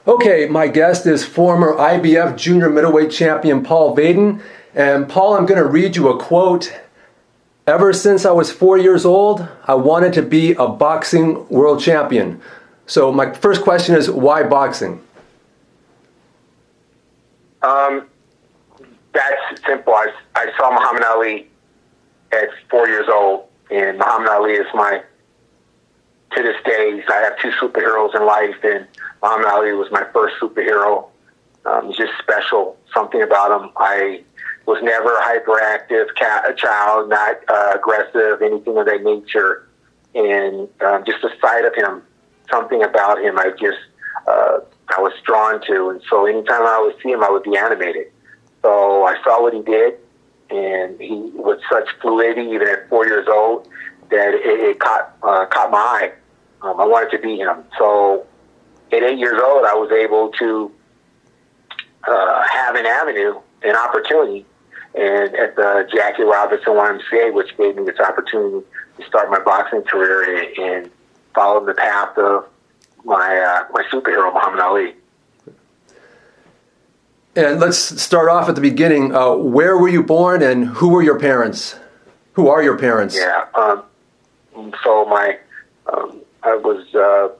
Okay, my guest is former IBF junior middleweight champion Paul Vaden. And Paul, I'm going to read you a quote. Ever since I was 4 years old, I wanted to be a boxing world champion. So my first question is, why boxing? That's simple. I saw Muhammad Ali at 4 years old, and Muhammad Ali is to this day, I have two superheroes in life, and Muhammad Ali was my first superhero. He's just special, something about him. I was never a hyperactive child, not aggressive, anything of that nature. And just the sight of him, something about him, I was drawn to. And so anytime I would see him, I would be animated. So I saw what he did, and he with such fluidity, even at 4 years old, that it caught my eye. I wanted to be him. So at 8 years old, I was able to have an avenue, an opportunity, and at the Jackie Robinson YMCA, which gave me this opportunity to start my boxing career and follow the path of my superhero, Muhammad Ali. And let's start off at the beginning. Where were you born, and who were your parents? Who are your parents? Yeah. So I was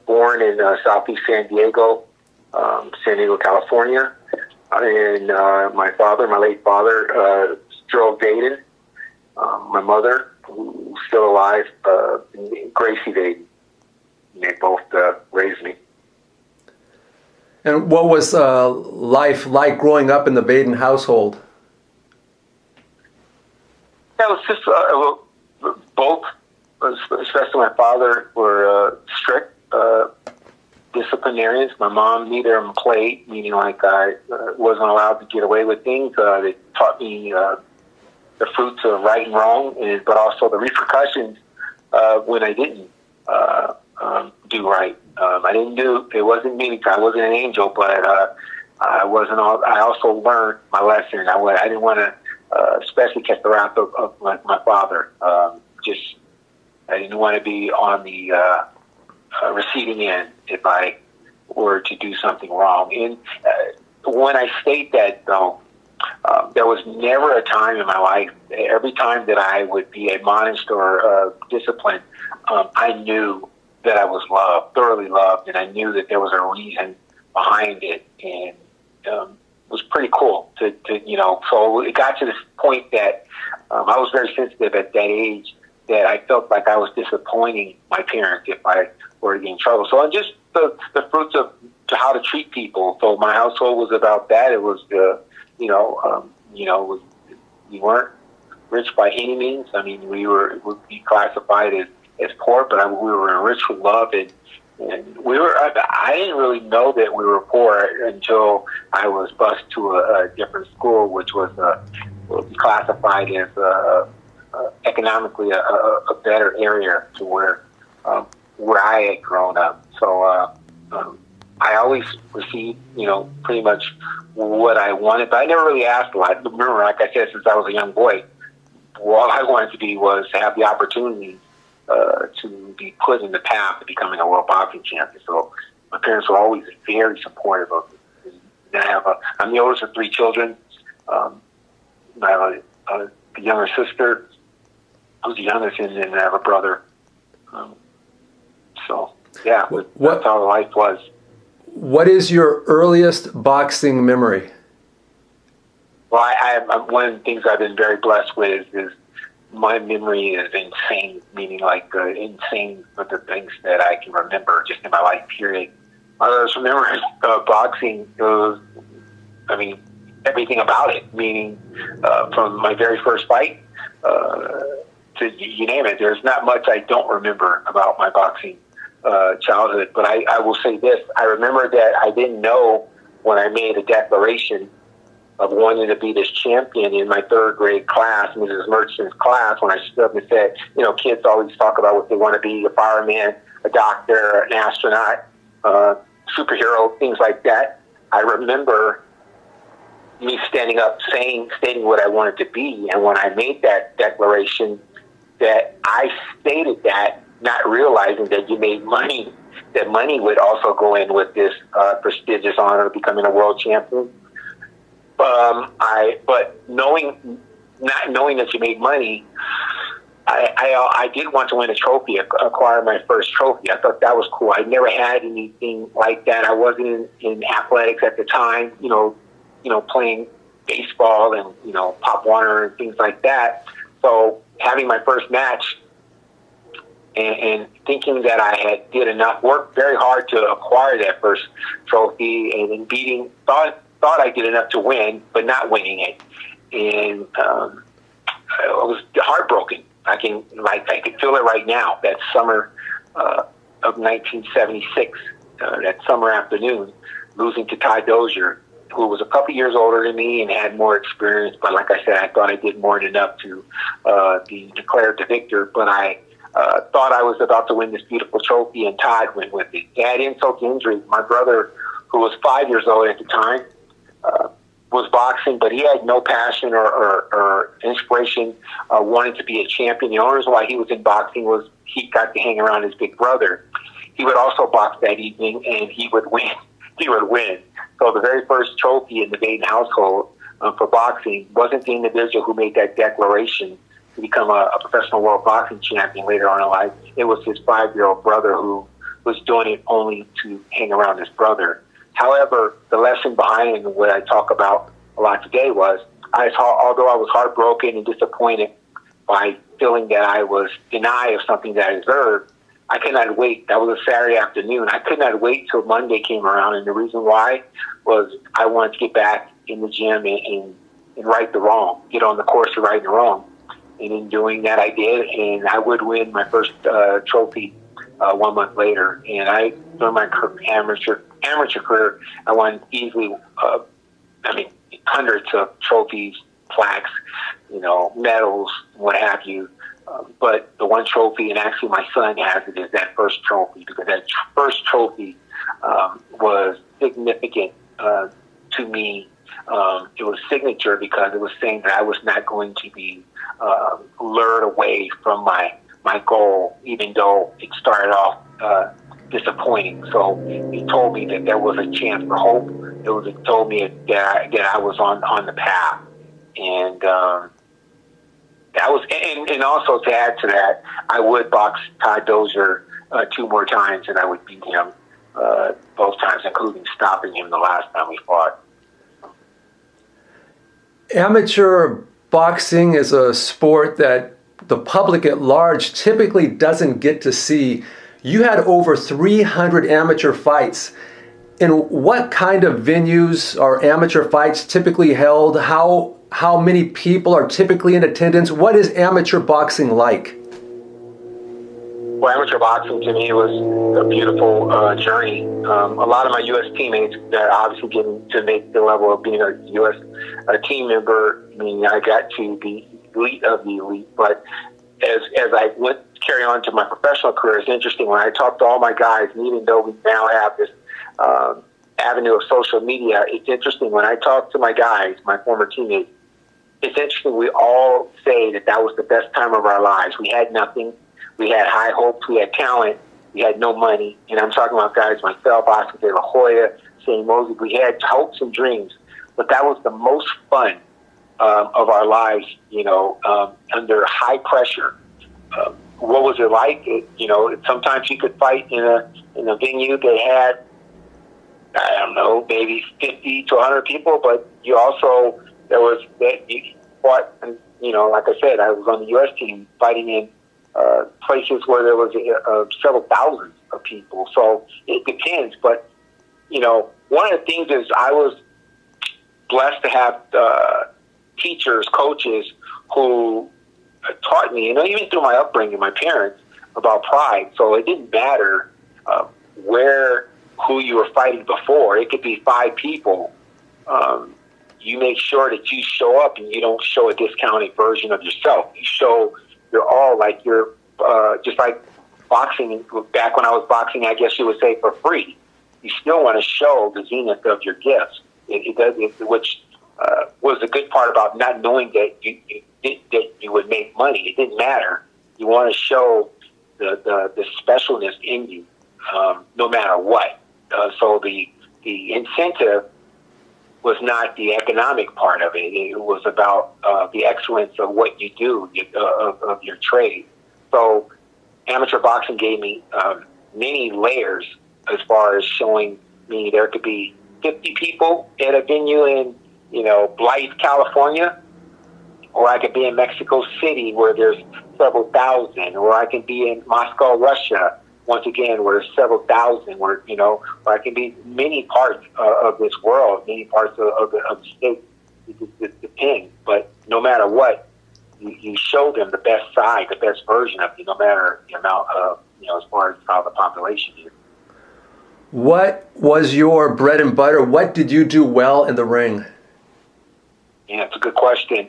born in Southeast San Diego, California. And my father, my late father, Gerald Vaden. My mother, who's still alive, Gracie Vaden. They both raised me. And what was life like growing up in the Vaden household? Yeah, it was just both, especially my father, were strict disciplinarians. My mom, neither of them played, meaning like I wasn't allowed to get away with things. They taught me the fruits of right and wrong, but also the repercussions when I didn't do right. I didn't do. It wasn't me. I wasn't an angel, but I wasn't. I also learned my lesson. I didn't want to, especially catch the wrath of my father. I didn't want to be on the receiving end if I were to do something wrong. And when I state that, though, there was never a time in my life, every time that I would be admonished or disciplined, I knew that I was loved, thoroughly loved, and I knew that there was a reason behind it. And it was pretty cool to so it got to this point that I was very sensitive at that age, that I felt like I was disappointing my parents if I were to get in trouble. So just the fruits of how to treat people. So my household was about that. It was we weren't rich by any means. I mean, we would be classified as poor, but we were enriched with love, and we were. I didn't really know that we were poor until I was bused to a different school, which was classified as economically a better area to where I had grown up. So I always received, pretty much what I wanted, but I never really asked a lot. Remember, like I said, since I was a young boy, all I wanted to be was to have the opportunity to be put in the path of becoming a world boxing champion. So my parents were always very supportive of me. I'm the oldest of three children. I have a younger sister who's the youngest, and then I have a brother. That's how life was. What is your earliest boxing memory? Well, I one of the things I've been very blessed with is my memory is insane, meaning like insane with the things that I can remember just in my life, period. I just remember boxing, everything about it, meaning from my very first fight to you name it. There's not much I don't remember about my boxing childhood, but I will say this. I remember that I didn't know when I made a declaration of wanting to be this champion in my third grade class, Mrs. Merchant's class, when I stood up and said, kids always talk about what they want to be, a fireman, a doctor, an astronaut, superhero, things like that. I remember me standing up stating what I wanted to be, and when I made that declaration, that I stated that, not realizing that you made money that money would also go in with this prestigious honor of becoming a world champion. But not knowing that you made money, I did want to win a trophy, acquire my first trophy. I thought that was cool. I never had anything like that. I wasn't in athletics at the time, playing baseball and, Pop Warner and things like that. So having my first match and thinking that I had did enough, worked very hard to acquire that first trophy, and then thought I did enough to win, but not winning it. And I was heartbroken. I can feel it right now. That summer of 1976, that summer afternoon, losing to Ty Dozier, who was a couple years older than me and had more experience. But like I said, I thought I did more than enough to be declared the victor. But I thought I was about to win this beautiful trophy, and Todd went with it. Add insult to injury. My brother, who was 5 years old at the time, was boxing, but he had no passion or inspiration wanting to be a champion. The only reason why he was in boxing was he got to hang around his big brother. He would also box that evening, and he would win. He would win. So the very first trophy in the Vaden household for boxing wasn't the individual who made that declaration to become a professional world boxing champion later on in life. It was his 5-year-old brother who was doing it only to hang around his brother. However, the lesson behind it, and what I talk about a lot today, was although I was heartbroken and disappointed by feeling that I was denied of something that I deserved, I could not wait. That was a Saturday afternoon. I could not wait till Monday came around, and the reason why was I wanted to get back in the gym and right the wrong, get on the course of right the wrong. And in doing that, I did, and I would win my first trophy 1 month later. And during my amateur career, I won easily, hundreds of trophies, plaques, medals, what have you. But the one trophy, and actually my son has it, is that first trophy, because that first trophy was significant to me. It was signature because it was saying that I was not going to be lured away from my goal, even though it started off disappointing. So it told me that there was a chance for hope. It told me that I was on the path, and that was. And also to add to that, I would box Todd Dozier 2 more times, and I would beat him both times, including stopping him the last time we fought. Amateur boxing is a sport that the public at large typically doesn't get to see. You had over 300 amateur fights. In what kind of venues are amateur fights typically held? How many people are typically in attendance? What is amateur boxing like? Well, amateur boxing to me was a beautiful journey. A lot of my U.S. teammates that are obviously getting to make the level of being a U.S. team member, I got to be elite of the elite. But as I went carry on to my professional career, it's interesting when I talk to all my guys, and even though we now have this avenue of social media, it's interesting when I talk to my guys, my former teammates, it's interesting, we all say that was the best time of our lives. We had nothing. We had high hopes. We had talent. We had no money. And I'm talking about guys myself, Oscar De La Hoya, Shane Mosley. We had hopes and dreams, but that was the most fun of our lives, under high pressure. What was it like? Sometimes you could fight in a venue that had, I don't know, maybe 50 to 100 people, but you fought, like I said, I was on the U.S. team fighting in places where there was several thousands of people. So it depends. But, one of the things is I was blessed to have teachers, coaches who taught me, even through my upbringing, my parents, about pride. So it didn't matter who you were fighting before. It could be 5 people. You make sure that you show up and you don't show a discounted version of yourself. You show you're all like you're just like boxing. Back when I was boxing, I guess you would say for free. You still want to show the zenith of your gifts. Which was the good part about not knowing that you would make money. It didn't matter. You want to show the specialness in you. no matter what. So the incentive was not the economic part of it. It was about the excellence of what you do, of your trade. So amateur boxing gave me many layers as far as showing me there could be 50 people at a venue in, Blythe, California, or I could be in Mexico City where there's several thousand, or I can be in Moscow, Russia, once again, where there's several thousand, where I can be many parts of this world, many parts of the state. It depends. But no matter what, you show them the best side, the best version of you, no matter the amount of, as far as how the population is. What was your bread and butter? What did you do well in the ring? Yeah, it's a good question.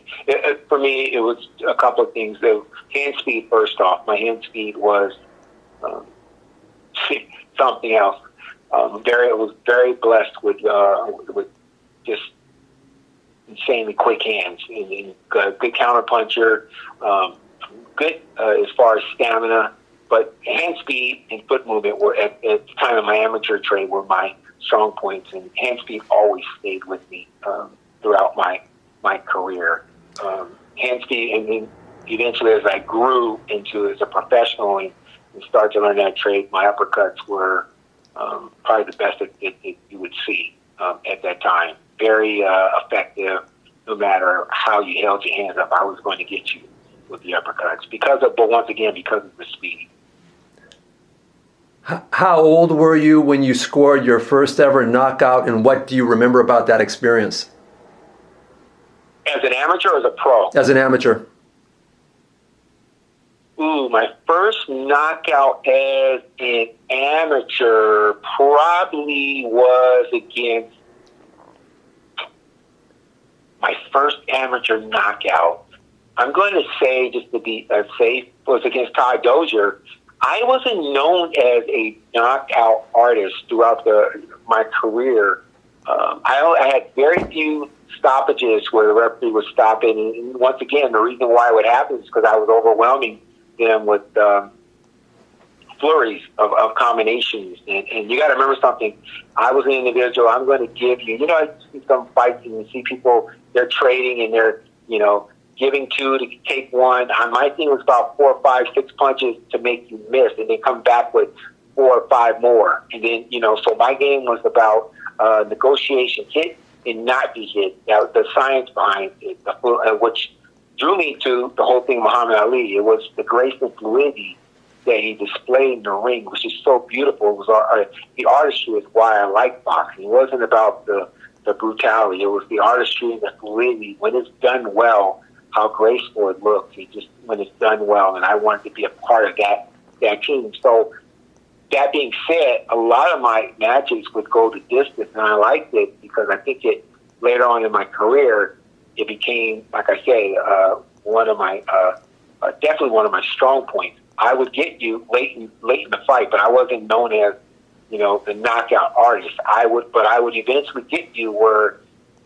For me, it was a couple of things. The hand speed, first off. My hand speed was something else. I was very blessed with just insanely quick hands and good counter puncher, good as far as stamina, but hand speed and foot movement were at the time of my amateur trade were my strong points, and hand speed always stayed with me throughout my career. Hand speed, and then eventually as I grew into as a professional and started to learn that trade, my uppercuts were probably the best that you would see at that time. Very effective. No matter how you held your hands up, I was going to get you with the uppercuts but once again, because of the speed. How old were you when you scored your first ever knockout, and what do you remember about that experience? As an amateur or as a pro? As an amateur. Ooh, my first knockout as an amateur probably was against my first amateur knockout. I'm going to say, just to be safe, was against Ty Dozier. I wasn't known as a knockout artist throughout my career. I had very few stoppages where the referee was stopping. And once again, the reason why it would happen is because I was overwhelming them with flurries of combinations. And you got to remember something. I was an individual. I'm going to give you, I see some fights and you see people, they're trading and they're, giving two to take one. My thing was about 4, 5, 6 punches to make you miss and then come back with 4 or 5 more. And then, so my game was about negotiation, hit and not be hit. Now, the science behind it, which drew me to the whole thing Muhammad Ali. It was the grace and fluidity that he displayed in the ring, which is so beautiful. It was the artistry is why I like boxing. It wasn't about the brutality. It was the artistry and the fluidity. When it's done well, how graceful it looks. When it's done well, and I wanted to be a part of that team. So that being said, a lot of my matches would go the distance, and I liked it because I think it later on in my career, it became, like I say, one of my definitely one of my strong points. I would get you late in the fight, but I wasn't known as the knockout artist. I would eventually get you where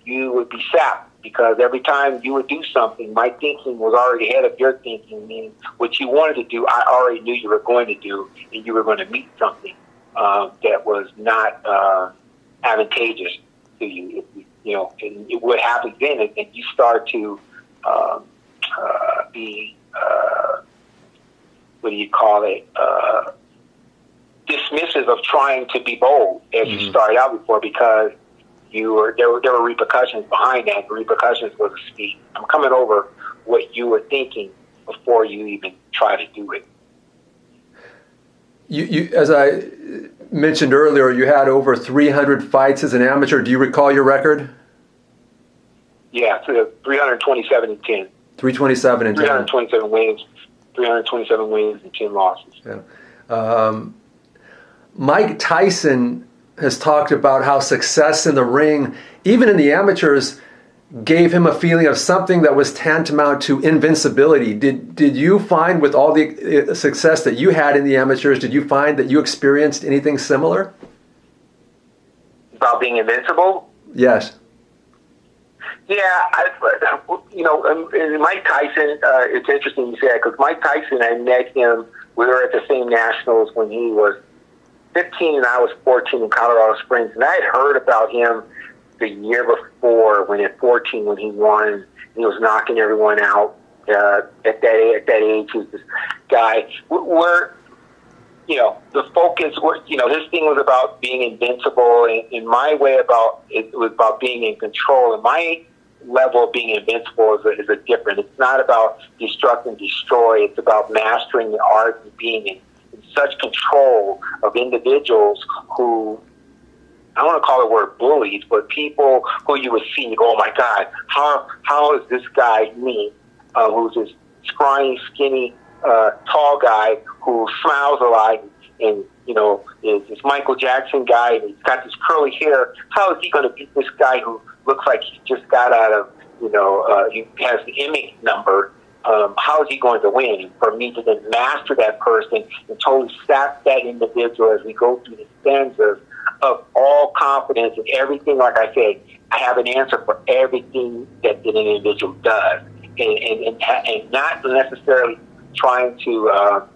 you would be sapped. Because every time you would do something, my thinking was already ahead of your thinking, meaning what you wanted to do, I already knew you were going to do, and you were going to meet something that was not advantageous to you. And what happens then is that you start to be, what do you call it, dismissive of trying to be bold as you started out before, because there were repercussions behind that. The repercussions was a speed. I'm coming over what you were thinking before you even try to do it. You, as I mentioned earlier, you had over 300 fights as an amateur. Do you recall your record? Yeah, 327 and 10. 327 and 10. 327 wins. 327 wins and 10 losses. Yeah. Mike Tyson has talked about how success in the ring, even in the amateurs, gave him a feeling of something that was tantamount to invincibility. Did you find, with all the success that you had in the amateurs, did you find that you experienced anything similar? About being invincible? Yes. Yeah, Mike Tyson, it's interesting you say that, because Mike Tyson, I met him, we were at the same Nationals when he was 15 and I was 14 in Colorado Springs, and I had heard about him the year before when at 14 when he won. He was knocking everyone out. At that age, he was this guy. Where, the focus, his thing was about being invincible. And in my way, it was about being in control. And my level of being invincible is a different. It's not about destruct and destroy. It's about mastering the art and being in such control of individuals who, I don't want to call the word bullies, but people who you would see, oh my God, how is this guy, me, who's this scrawny, skinny, tall guy who smiles a lot and, is this Michael Jackson guy and he's got this curly hair, how is he going to beat this guy who looks like he just got out of, he has the image number? How is he going to win? And for me to then master that person and totally sack that individual as we go through the stanzas of all confidence and everything, like I said, I have an answer for everything that an individual does. And not necessarily trying to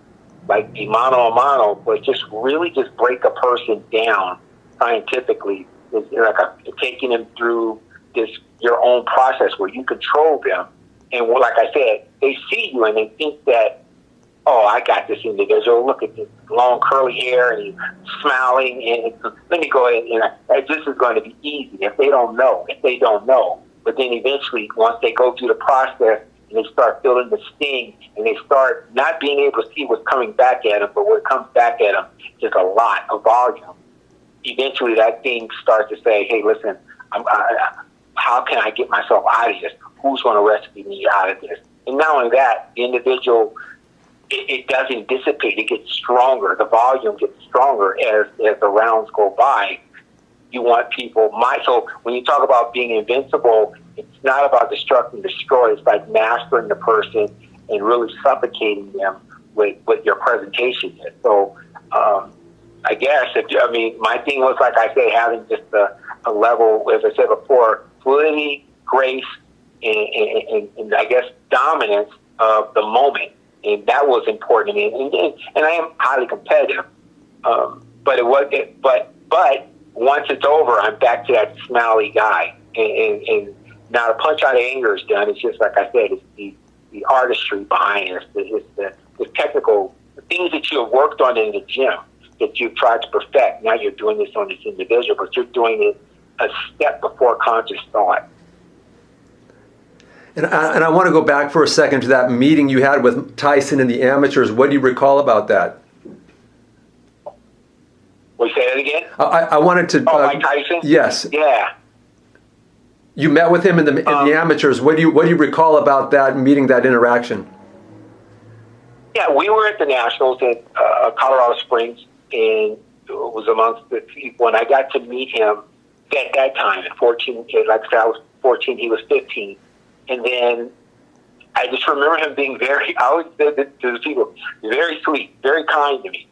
be mano a mano, but just really just break a person down scientifically. It's like taking them through your own process where you control them. And like I said, they see you and they think that, oh, I got this individual. Look at this long curly hair and he's smiling. And let me go ahead and this is going to be easy if they don't know. But then eventually, once they go through the process and they start feeling the sting and they start not being able to see what's coming back at them, but what comes back at them is a lot of volume. Eventually, that thing starts to say, hey, listen, how can I get myself out of this? Who's going to rescue me out of this? And not only that, the individual, it doesn't dissipate. It gets stronger. The volume gets stronger as the rounds go by. You want people, so when you talk about being invincible, it's not about destruct and destroy. It's like mastering the person and really suffocating them with what your presentation is. So I guess, my thing was, like I say, having just a level, as I said before, fluidity, grace, and I guess dominance of the moment. And that was important to me. And I am highly competitive. But once it's over, I'm back to that smiley guy. And now the punch out of anger is done. It's just, like I said, it's the artistry behind it. It's the technical, the things that you have worked on in the gym that you've tried to perfect. Now you're doing this on this individual, but you're doing it a step before conscious thought. And I want to go back for a second to that meeting you had with Tyson in the amateurs. What do you recall about that? Will you say that again? I wanted to... Mike Tyson? Yes. Yeah. You met with him in the amateurs. What do you recall about that meeting, that interaction? Yeah, we were at the Nationals in Colorado Springs, and it was amongst the people. And I got to meet him at that time at 14. Like I said, I was 14, he was 15. And then I just remember him being I always said this to the people, very sweet, very kind to me,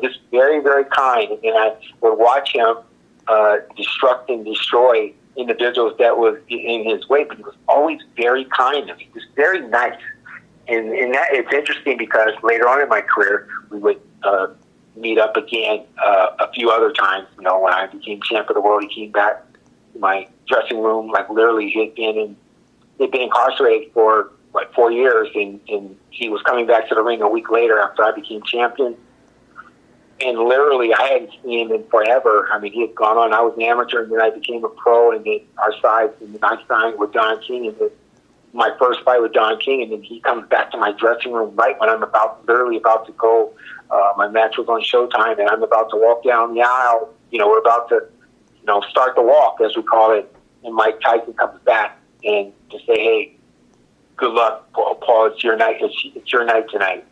just very, very kind. And then I would watch him destruct and destroy individuals that was in his way, but he was always very kind to me, just very nice. And that it's interesting because later on in my career, we would meet up again a few other times. When I became champ of the world, he came back to my dressing room, like literally he'd been incarcerated for 4 years, and he was coming back to the ring a week later after I became champion. And literally, I hadn't seen him in forever. He had gone on. I was an amateur, and then I became a pro, and then our sides, and then I signed with Don King, and then my first fight with Don King, and then he comes back to my dressing room right when I'm literally about to go. My match was on Showtime, and I'm about to walk down the aisle. We're about to, start the walk, as we call it, and Mike Tyson comes back and to say, hey, good luck, Paul. It's your night. It's your night tonight.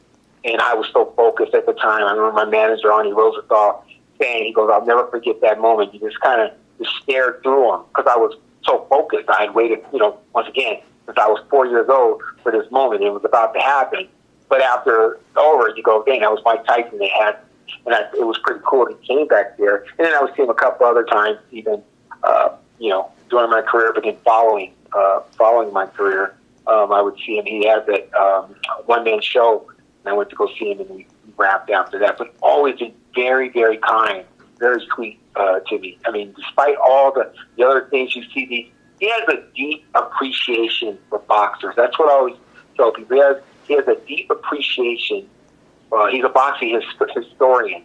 And I was so focused at the time. I remember my manager, Arnie Rosenthal, saying, he goes, I'll never forget that moment. You just kind of stared through him because I was so focused. I had waited, once again, since I was 4 years old for this moment. It was about to happen. But after over, you go, dang, that was Mike Tyson they had. And it was pretty cool. He came back there. And then I would see him a couple other times, even, during my career, but then following my career. I would see him. He had that one-man show, and I went to go see him, and we wrapped after that. But always very, very kind, very sweet to me. I mean, despite all the other things you see, he has a deep appreciation for boxers. That's what I always tell people. He has a deep appreciation. He's a boxing historian.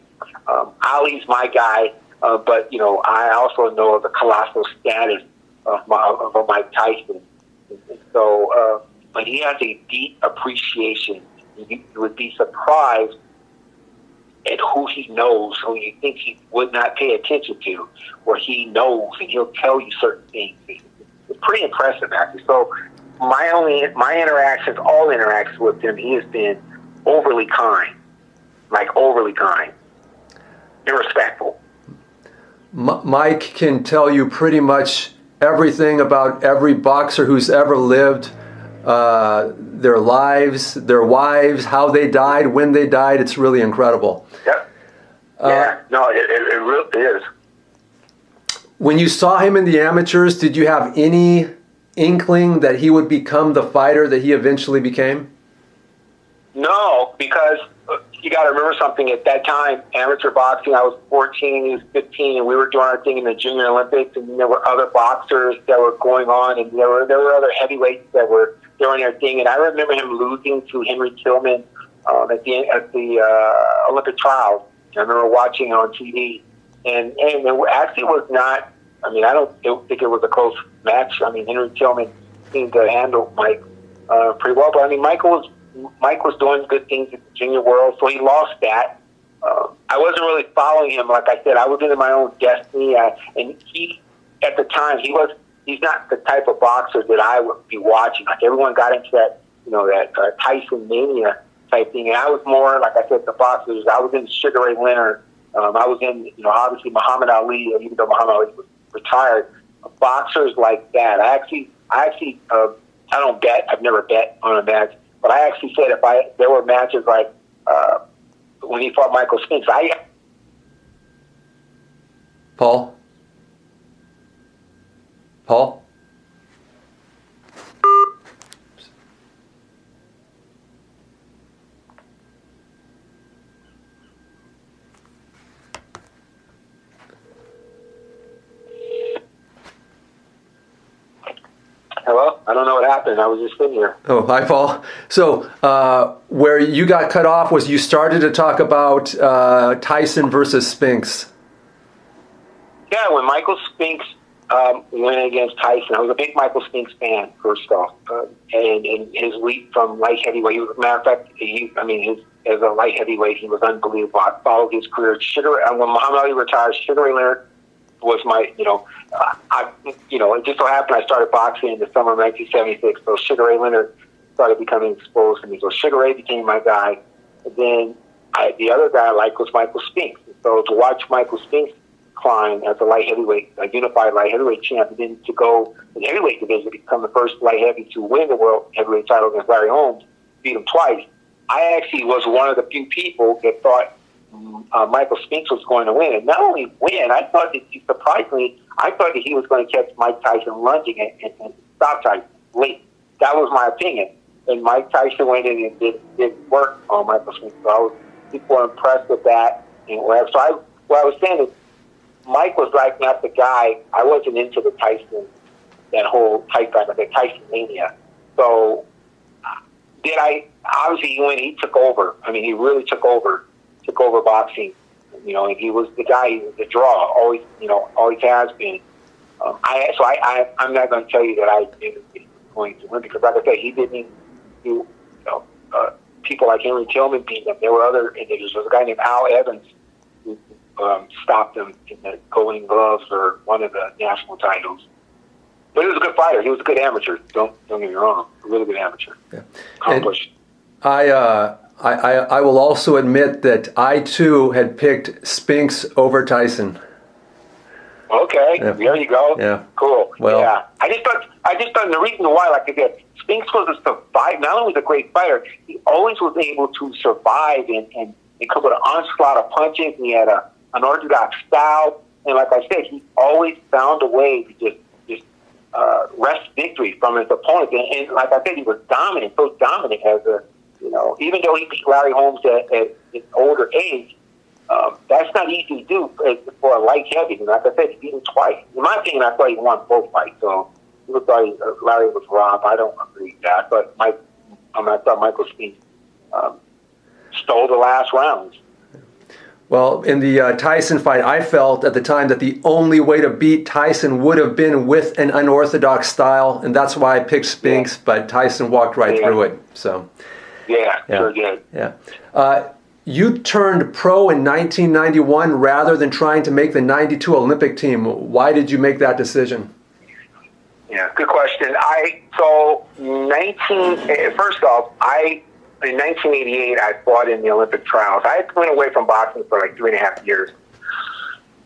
Ali's my guy, but I also know of the colossal status of Mike Tyson. And so, but he has a deep appreciation. You would be surprised at who he knows, who you think he would not pay attention to, or he knows, and he'll tell you certain things. It's pretty impressive, actually. So my interactions, all interactions with him, he has been overly kind, overly kind, and respectful. Mike can tell you pretty much everything about every boxer who's ever lived, their lives, their wives, how they died, when they died. It's really incredible. Yep. It really is. When you saw him in the amateurs, did you have any inkling that he would become the fighter that he eventually became? No, because you got to remember something. At that time, amateur boxing, I was 14, he was 15, and we were doing our thing in the Junior Olympics, and there were other boxers that were going on, and there were other heavyweights that were doing their thing. And I remember him losing to Henry Tillman at the Olympic trials. I remember watching on TV, and it actually was not. I mean, I don't think it was a close match. I mean, Henry Tillman seemed to handle Mike pretty well, but I mean, Mike was doing good things in the junior world, so he lost that. I wasn't really following him. Like I said, I was in my own destiny, and he, at the time, he's not the type of boxer that I would be watching. Like, everyone got into that, that Tyson mania type thing, and I was more, like I said, the boxers. I was in Sugar Ray Leonard. I was in, obviously Muhammad Ali, even though Muhammad Ali was retired. Boxers like that. I actually, I don't bet. I've never bet on a match. But I actually said if there were matches like when he fought Michael Spinks, Paul? Hello? I don't know what happened. I was just sitting here. Oh, hi, Paul. So where you got cut off was you started to talk about Tyson versus Spinks. Yeah, when Michael Spinks went against Tyson, I was a big Michael Spinks fan, first off. And his leap from light heavyweight, matter of fact, as a light heavyweight, he was unbelievable. I followed his career. When Muhammad Ali retired, Sugar Ray Leonard was my, it just so happened I started boxing in the summer of 1976, so Sugar Ray Leonard started becoming exposed to me. So Sugar Ray became my guy, and then the other guy I liked was Michael Spinks. So to watch Michael Spinks climb as a light heavyweight, a unified light heavyweight champ, and then to go in the heavyweight division to become the first light heavy to win the world heavyweight title against Larry Holmes, beat him twice. I actually was one of the few people that thought Michael Spinks was going to win, and not only win, I thought that I thought that he was going to catch Mike Tyson lunging and stop Tyson late. That was my opinion. And Mike Tyson went in and did work on Michael Spinks. So people were impressed with that. And whatever. So what I was saying is, Mike was like not the guy. I wasn't into the Tyson, that whole type of the Tyson mania. So obviously when he took over, I mean, he really took over boxing, and he was the guy, the draw, always has been. I'm not going to tell you that I knew he was going to win, because like I said, he didn't. People like Henry Tillman beat him. There were other individuals. There was a guy named Al Evans who stopped him in the Golden Gloves or one of the national titles. But he was a good fighter. He was a good amateur. Don't get me wrong. A really good amateur. Yeah. Accomplished. I will also admit that I too had picked Spinks over Tyson. Okay, yeah. There you go. Yeah, cool. Well, yeah, I just thought the reason why, like I said, Spinks was a survivor. Not only was a great fighter, he always was able to survive and come with an onslaught of punches. And he had an orthodox style, and like I said, he always found a way to just wrest victory from his opponent. And like I said, he was dominant, so dominant as a. Even though he beat Larry Holmes at an older age, That's not easy to do for a light heavy. Like I said, he beat him twice. In my opinion, I thought he won both fights. So people thought Larry was robbed. I don't agree with that. But I thought Michael Speed stole the last rounds. Well, in the Tyson fight, I felt at the time that the only way to beat Tyson would have been with an unorthodox style, and that's why I picked Spinks, but Tyson walked right through it. So, sure did. Yeah. You turned pro in 1991 rather than trying to make the 92 Olympic team. Why did you make that decision? Yeah, good question. First off, in 1988, I fought in the Olympic trials. I went away from boxing for like 3.5 years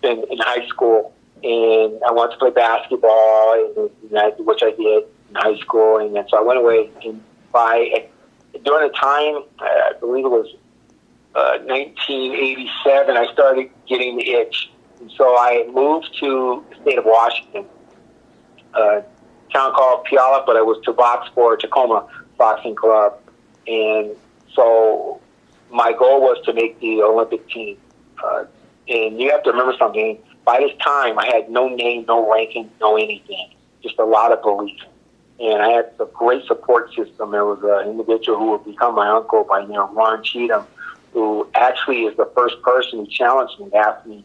in high school, and I wanted to play basketball, which I did in high school, and then so I went away. And during the time, I believe it was 1987, I started getting the itch, and so I moved to the state of Washington, a town called Puyallup, but I was to box for Tacoma Boxing Club. And so my goal was to make the Olympic team. And you have to remember something. By this time, I had no name, no ranking, no anything. Just a lot of belief. And I had a great support system. There was an individual who would become my uncle by the name of Ron Cheatham, who actually is the first person who challenged me and asked me.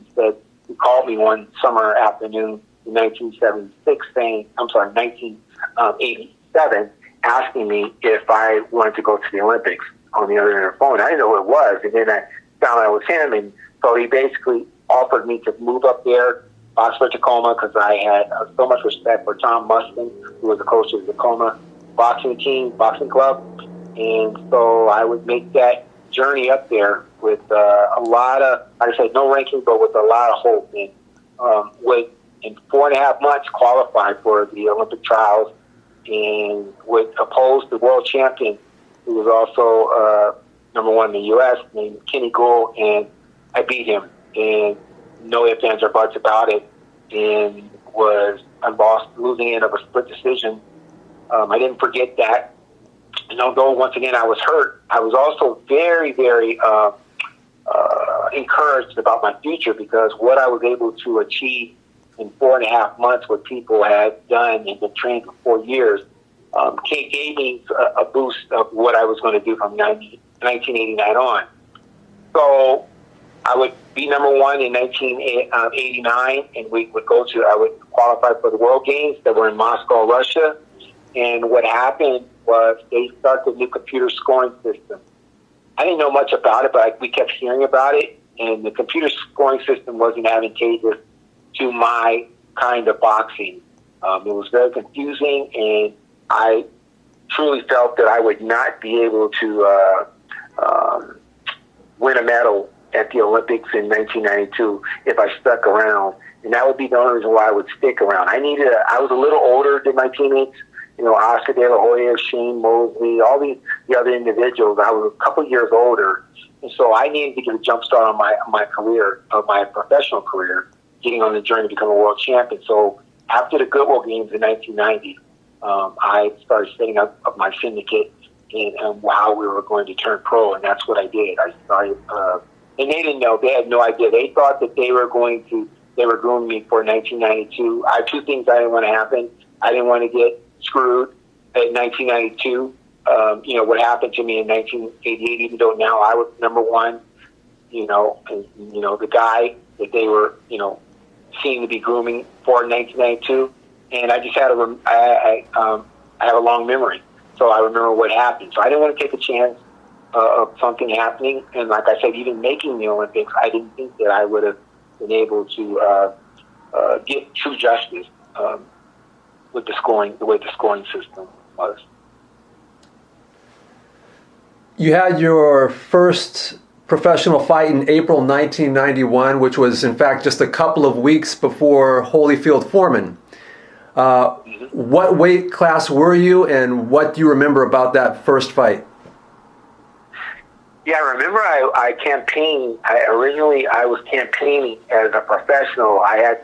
He called me one summer afternoon in 1987, asking me if I wanted to go to the Olympics on the other end of the phone. I didn't know who it was, and then I found out it was him, and so he basically offered me to move up there, box for Tacoma, because I had so much respect for Tom Mustin, who was the coach of the Tacoma boxing club, and so I would make that journey up there with a lot of, like I said, no ranking, but with a lot of hope, and in 4.5 months qualified for the Olympic trials, and would oppose the world champion, who was also number one in the U.S., named Kenny Gould, and I beat him, and no ifs, ands, or buts about it, and I lost, losing in of a split decision. I didn't forget that, and although once again I was hurt, I was also very, very encouraged about my future, because what I was able to achieve in 4.5 months, what people had done and been trained for 4 years, gave me a boost of what I was going to do from 1989 on. So I would be number one in 1989, and I would qualify for the World Games that were in Moscow, Russia. And what happened was they started the new computer scoring system. I didn't know much about it, but we kept hearing about it, and the computer scoring system wasn't advantageous to my kind of boxing. It was very confusing, and I truly felt that I would not be able to win a medal at the Olympics in 1992 if I stuck around, and that would be the only reason why I would stick around. I was a little older than my teammates, Oscar De La Hoya, Shane Mosley, all the other individuals. I was a couple years older, and so I needed to get a jump start on my career, my professional career, getting on the journey to become a world champion. So after the Goodwill Games in 1990, I started setting up my syndicate and how we were going to turn pro, and that's what I did. I started, and they didn't know. They had no idea. They thought that they were grooming me for 1992. I have two things I didn't want to happen. I didn't want to get screwed in 1992. What happened to me in 1988, even though now I was number one, and the guy that they were, seemed to be grooming for 1992, and I just had I have a long memory, so I remember what happened. So I didn't want to take a chance of something happening, and like I said, even making the Olympics, I didn't think that I would have been able to get true justice with the way the scoring system was. You had your first professional fight in April 1991, which was in fact just a couple of weeks before Holyfield Foreman. What weight class were you, and what do you remember about that first fight? Yeah, I remember I campaigned. Originally I was campaigning as a professional. I had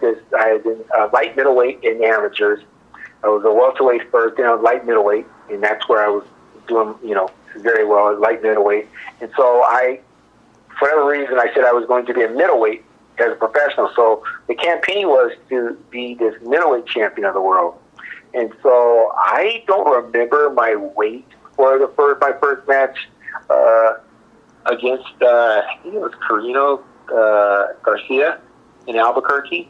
been light middleweight in amateurs. I was a welterweight first, then I was light middleweight, and that's where I was doing, very well at light middleweight. And so I for whatever reason, I said I was going to be a middleweight as a professional. So the campaign was to be this middleweight champion of the world. And so I don't remember my weight for my first match against, I think it was Carino Garcia in Albuquerque.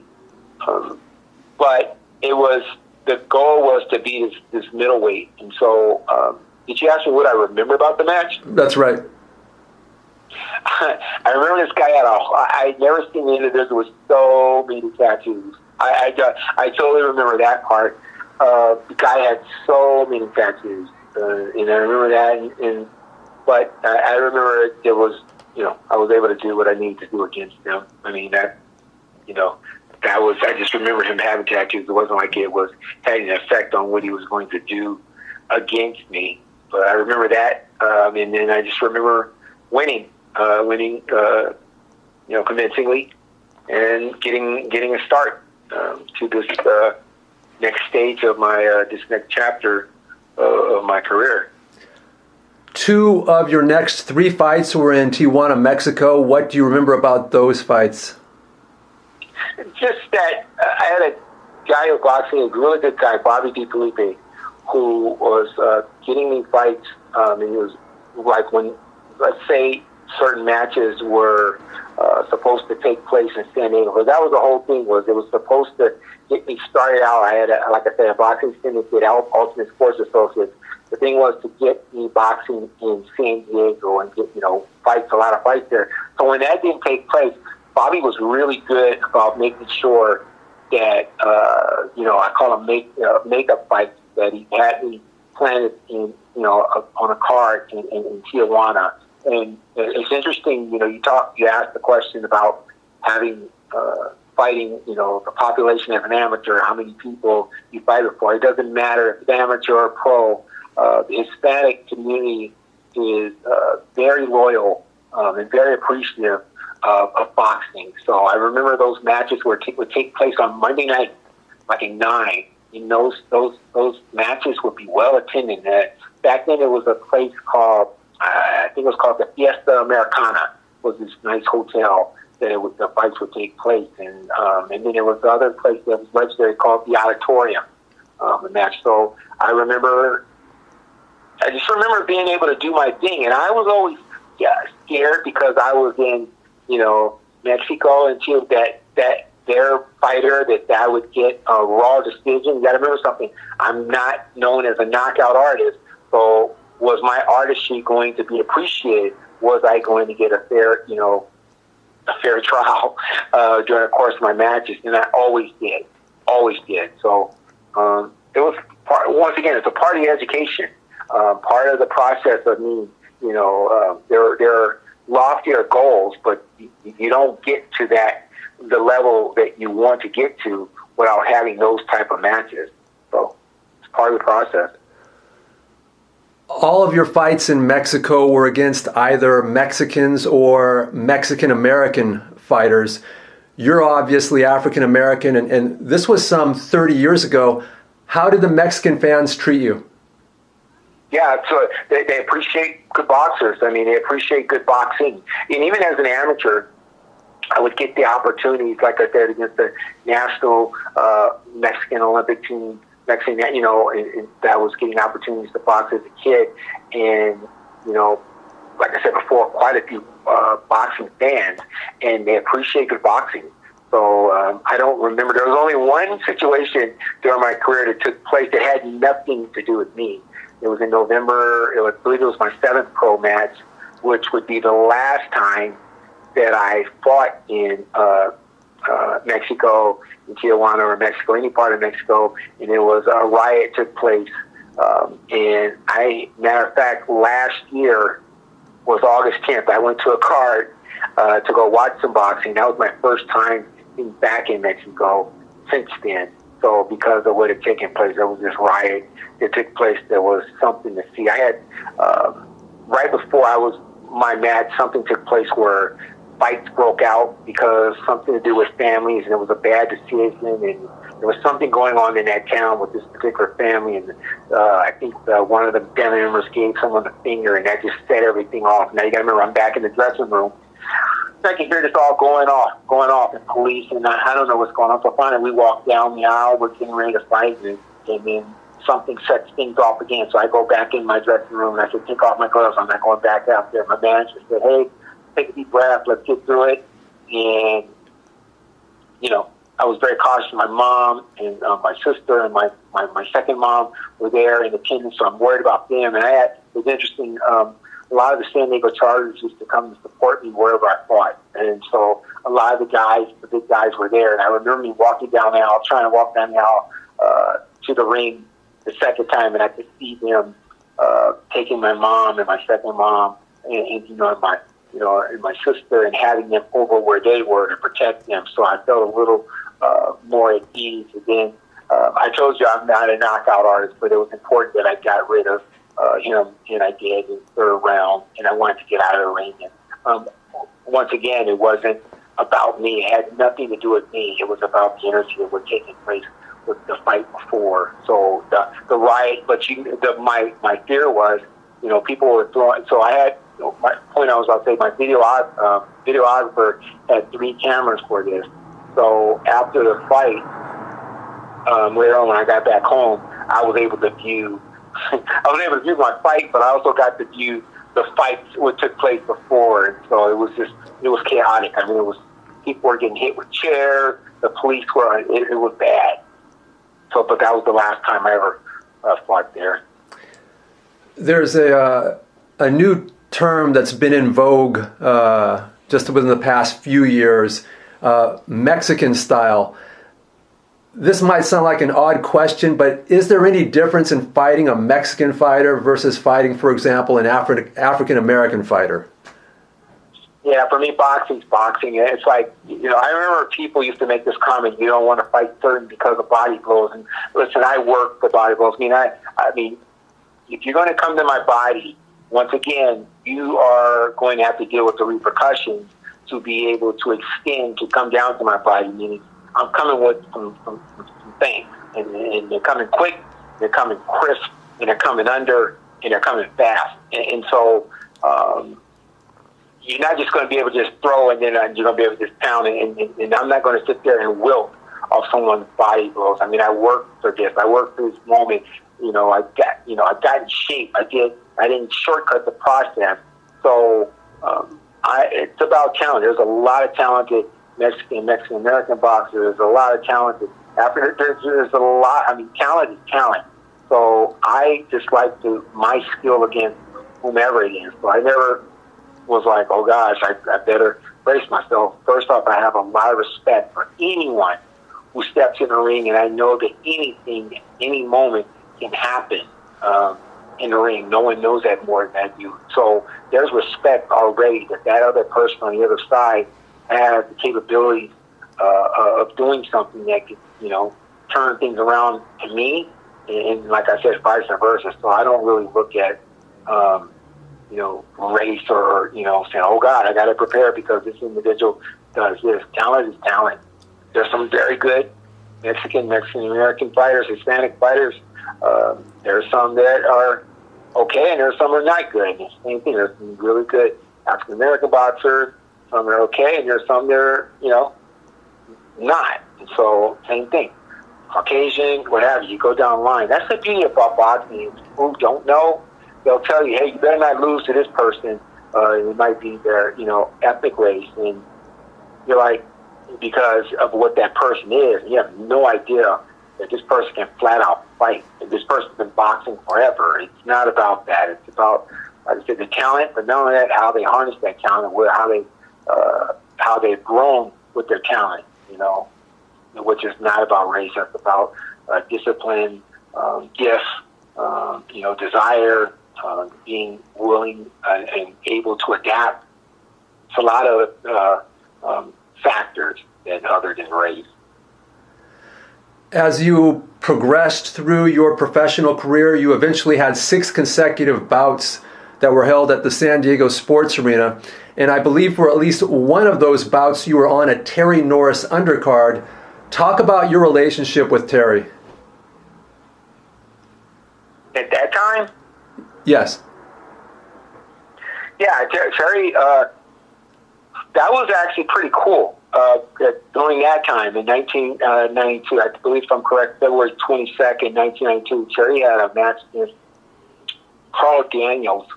But the goal was to be this middleweight. And so, did you ask me what I remember about the match? That's right. I remember this guy I'd never seen an individual with so many tattoos. I totally remember that part. The guy had so many tattoos, and I remember that. But I remember it was, I was able to do what I needed to do against him. I mean, I just remember him having tattoos. It wasn't like it was having an effect on what he was going to do against me. But I remember that, and then I just remember winning convincingly, and getting a start to this next stage of my this next chapter of my career. 2 of your next 3 fights were in Tijuana, Mexico. What do you remember about those fights? Just that I had a guy who boxing, a really good guy, Bobby DiFelipe, who was getting me fights. And he was like, when, let's say, certain matches were supposed to take place in San Diego. But that was the whole thing. It was supposed to get me started out. I had, like I said, a boxing syndicate, Ultimate Sports Associates. The thing was to get me boxing in San Diego and get, a lot of fights there. So when that didn't take place, Bobby was really good about making sure that, I call them makeup fights, that he had me planted in, on a card in Tijuana. And it's interesting, you asked the question about having, fighting, the population as an amateur, how many people you fight before. It doesn't matter if it's amateur or pro. The Hispanic community is very loyal and very appreciative of boxing. So I remember those matches would take place on Monday night, like at 9. And those matches would be well attended. Back then, it was a place called, I think it was called the Fiesta Americana. It was this nice hotel that the fights would take place. And then there was the other place that was legendary called the Auditorium, the match. So I just remember being able to do my thing. And I was always scared because I was in, Mexico, and that their fighter, that would get a raw decision. You got to remember something. I'm not known as a knockout artist. So was my artistry going to be appreciated? Was I going to get a fair trial during the course of my matches? And I always did. So it was once again, it's a part of the education, part of the process of me. There are loftier goals, but you don't get to the level that you want to get to without having those type of matches. So it's part of the process. All of your fights in Mexico were against either Mexicans or Mexican-American fighters. You're obviously African-American, and this was some 30 years ago. How did the Mexican fans treat you? Yeah, so they appreciate good boxers. I mean, they appreciate good boxing. And even as an amateur, I would get the opportunities, like I said, against the national Mexican Olympic team, and that was getting opportunities to box as a kid. And, like I said before, quite a few boxing fans, and they appreciate good boxing. So I don't remember. There was only one situation during my career that took place that had nothing to do with me. It was in November. I believe it was my 7th pro match, which would be the last time that I fought in Mexico, in Tijuana or Mexico, any part of Mexico, and it was a riot took place. And matter of fact, last year was August 10th. I went to a card to go watch some boxing. That was my first time being back in Mexico since then. So because of what had taken place, there was this riot that took place. There was something to see. I had, right before my match, something took place where fights broke out because something to do with families, and it was a bad decision, and there was something going on in that town with this particular family, and I think one of the family members gave someone the finger, and that just set everything off. Now you got to remember, I'm back in the dressing room. I can hear this all going off, and police, and I don't know what's going on. So finally, we walk down the aisle. We're getting ready to fight, and then something sets things off again. So I go back in my dressing room, and I said, take off my gloves. I'm not going back out there. My manager said, hey, take a deep breath. Let's get through it. And, I was very cautious. My mom and my sister and my second mom were there in attendance, so I'm worried about them. And it was interesting, a lot of the San Diego Chargers used to come to support me wherever I fought. And so a lot of the big guys were there. And I remember me walking down the aisle, trying to walk down the aisle to the ring the second time, and I could see them taking my mom and my second mom and my sister, and having them over where they were to protect them. So I felt a little more at ease. And then I told you I'm not a knockout artist, but it was important that I got rid of him, and I did in the third round, and I wanted to get out of the ring. And once again, it wasn't about me. It had nothing to do with me. It was about the energy that was taking place with the fight before. So the riot, but my fear was, people were throwing. So I had my point. I was about to say my videographer had 3 cameras for this. So after the fight, later on when I got back home, I was able to view. I was able to view my fight, but I also got to view the fights what took place before. And so it was chaotic. I mean, people were getting hit with chairs. The police were. It was bad. So, but that was the last time I ever fought there. There's a new term that's been in vogue just within the past few years, Mexican style. This might sound like an odd question, but is there any difference in fighting a Mexican fighter versus fighting, for example, an African-American fighter? Yeah, for me, boxing's boxing. It's like, I remember people used to make this comment, you don't want to fight certain because of body blows. And listen, I work for body blows. I mean, if you're going to come to my body, once again, you are going to have to deal with the repercussions to be able to extend, to come down to my body, meaning I'm coming with some things. And they're coming quick, they're coming crisp, and they're coming under, and they're coming fast. And so, you're not just going to be able to just throw, and then you're going to be able to just pound, and I'm not going to sit there and wilt off someone's body blows. I mean, I worked for this. I worked for this moment. I got in shape. I didn't shortcut the process. So it's about talent. There's a lot of talented Mexican-American boxers. There's a lot of talented African. There's a lot. I mean, talent is talent. So I just like my skill against whomever it is. So I never was like, oh gosh, I better brace myself. First off, I have a lot of respect for anyone who steps in the ring, and I know that anything, any moment can happen in the ring. No one knows that more than I do. So there's respect already that other person on the other side has the capability of doing something that could, turn things around to me, and like I said, vice versa. So I don't really look at race or, saying, oh God, I got to prepare because this individual does this. Talent is talent. There's some very good Mexican-American fighters, Hispanic fighters. There's some that are okay, and there's some that are not good. And it's the same thing. There's some really good African-American boxers. Some are okay, and there's some that are, not. And so, same thing. Caucasian, whatever, you go down the line. That's the beauty about boxing. People who don't know, they'll tell you, hey, you better not lose to this person. It might be their, ethnic race. And you're like, because of what that person is, you have no idea that this person can flat out fight. And this person's been boxing forever. It's not about that. It's about, like I said, the talent, but not only that, how they harness that talent, how they've grown with their talent, which is not about race. It's about discipline, gift, desire, being willing and able to adapt. It's a lot of factors that other than race. As you progressed through your professional career, you eventually had 6 consecutive bouts that were held at the San Diego Sports Arena. And I believe for at least one of those bouts, you were on a Terry Norris undercard. Talk about your relationship with Terry. At that time? Yes. Yeah, Terry, that was actually pretty cool. During that time, in 1992, I believe if I'm correct, February 22nd, 1992, Terry had a match against Carl Daniels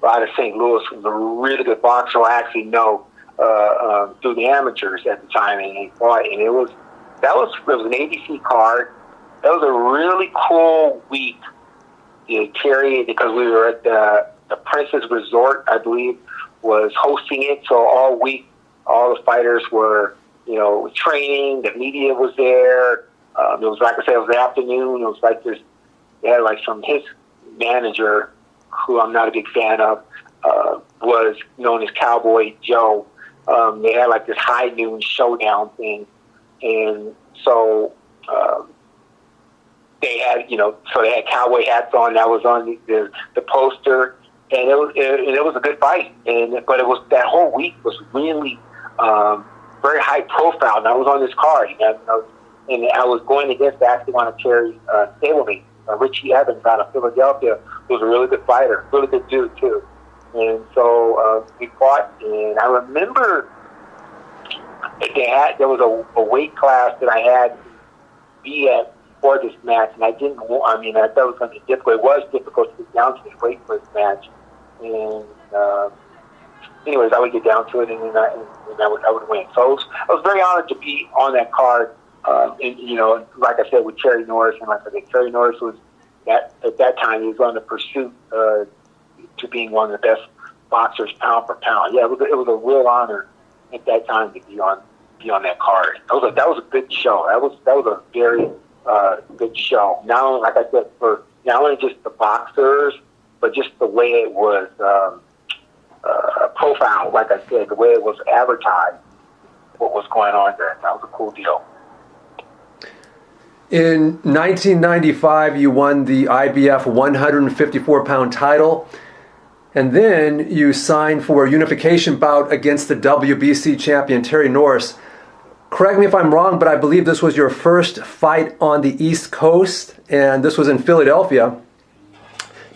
out of St. Louis, who was a really good boxer I actually know through the amateurs at the time, and he fought, and it was an ABC card. That was a really cool week. Terry, because we were at the Princess Resort, I believe, was hosting it, so all week, all the fighters were, training. The media was there. It was, like I said, it was the afternoon. It was like this. They had from his manager, who I'm not a big fan of, was known as Cowboy Joe. They had this high noon showdown thing, and so they had cowboy hats on. That was on the poster, and it was a good fight. But it was, that whole week was really very high profile, and I was on this card, and I was going against actually one of Terry's stablemate, Richie Evans out of Philadelphia, who was a really good fighter, really good dude too. And so we fought, and I remember there was a weight class that I had to be at for this match, and I thought it was going to be difficult. It was difficult to get down to the weight for this match, and anyways, I would get down to it, and I would win. So I was very honored to be on that card. And like I said, with Terry Norris, and like I said, Terry Norris was at that time, he was on the pursuit to being one of the best boxers pound for pound. Yeah, it was a real honor at that time to be on that card. That was a good show. That was a very good show. Not only, like I said, for not only just the boxers, but just the way it was profiled. Like I said, the way it was advertised, what was going on there. That was a cool deal. In 1995, you won the IBF 154-pound title, and then you signed for a unification bout against the WBC champion Terry Norris. Correct me if I'm wrong, but I believe this was your first fight on the East Coast, and this was in Philadelphia.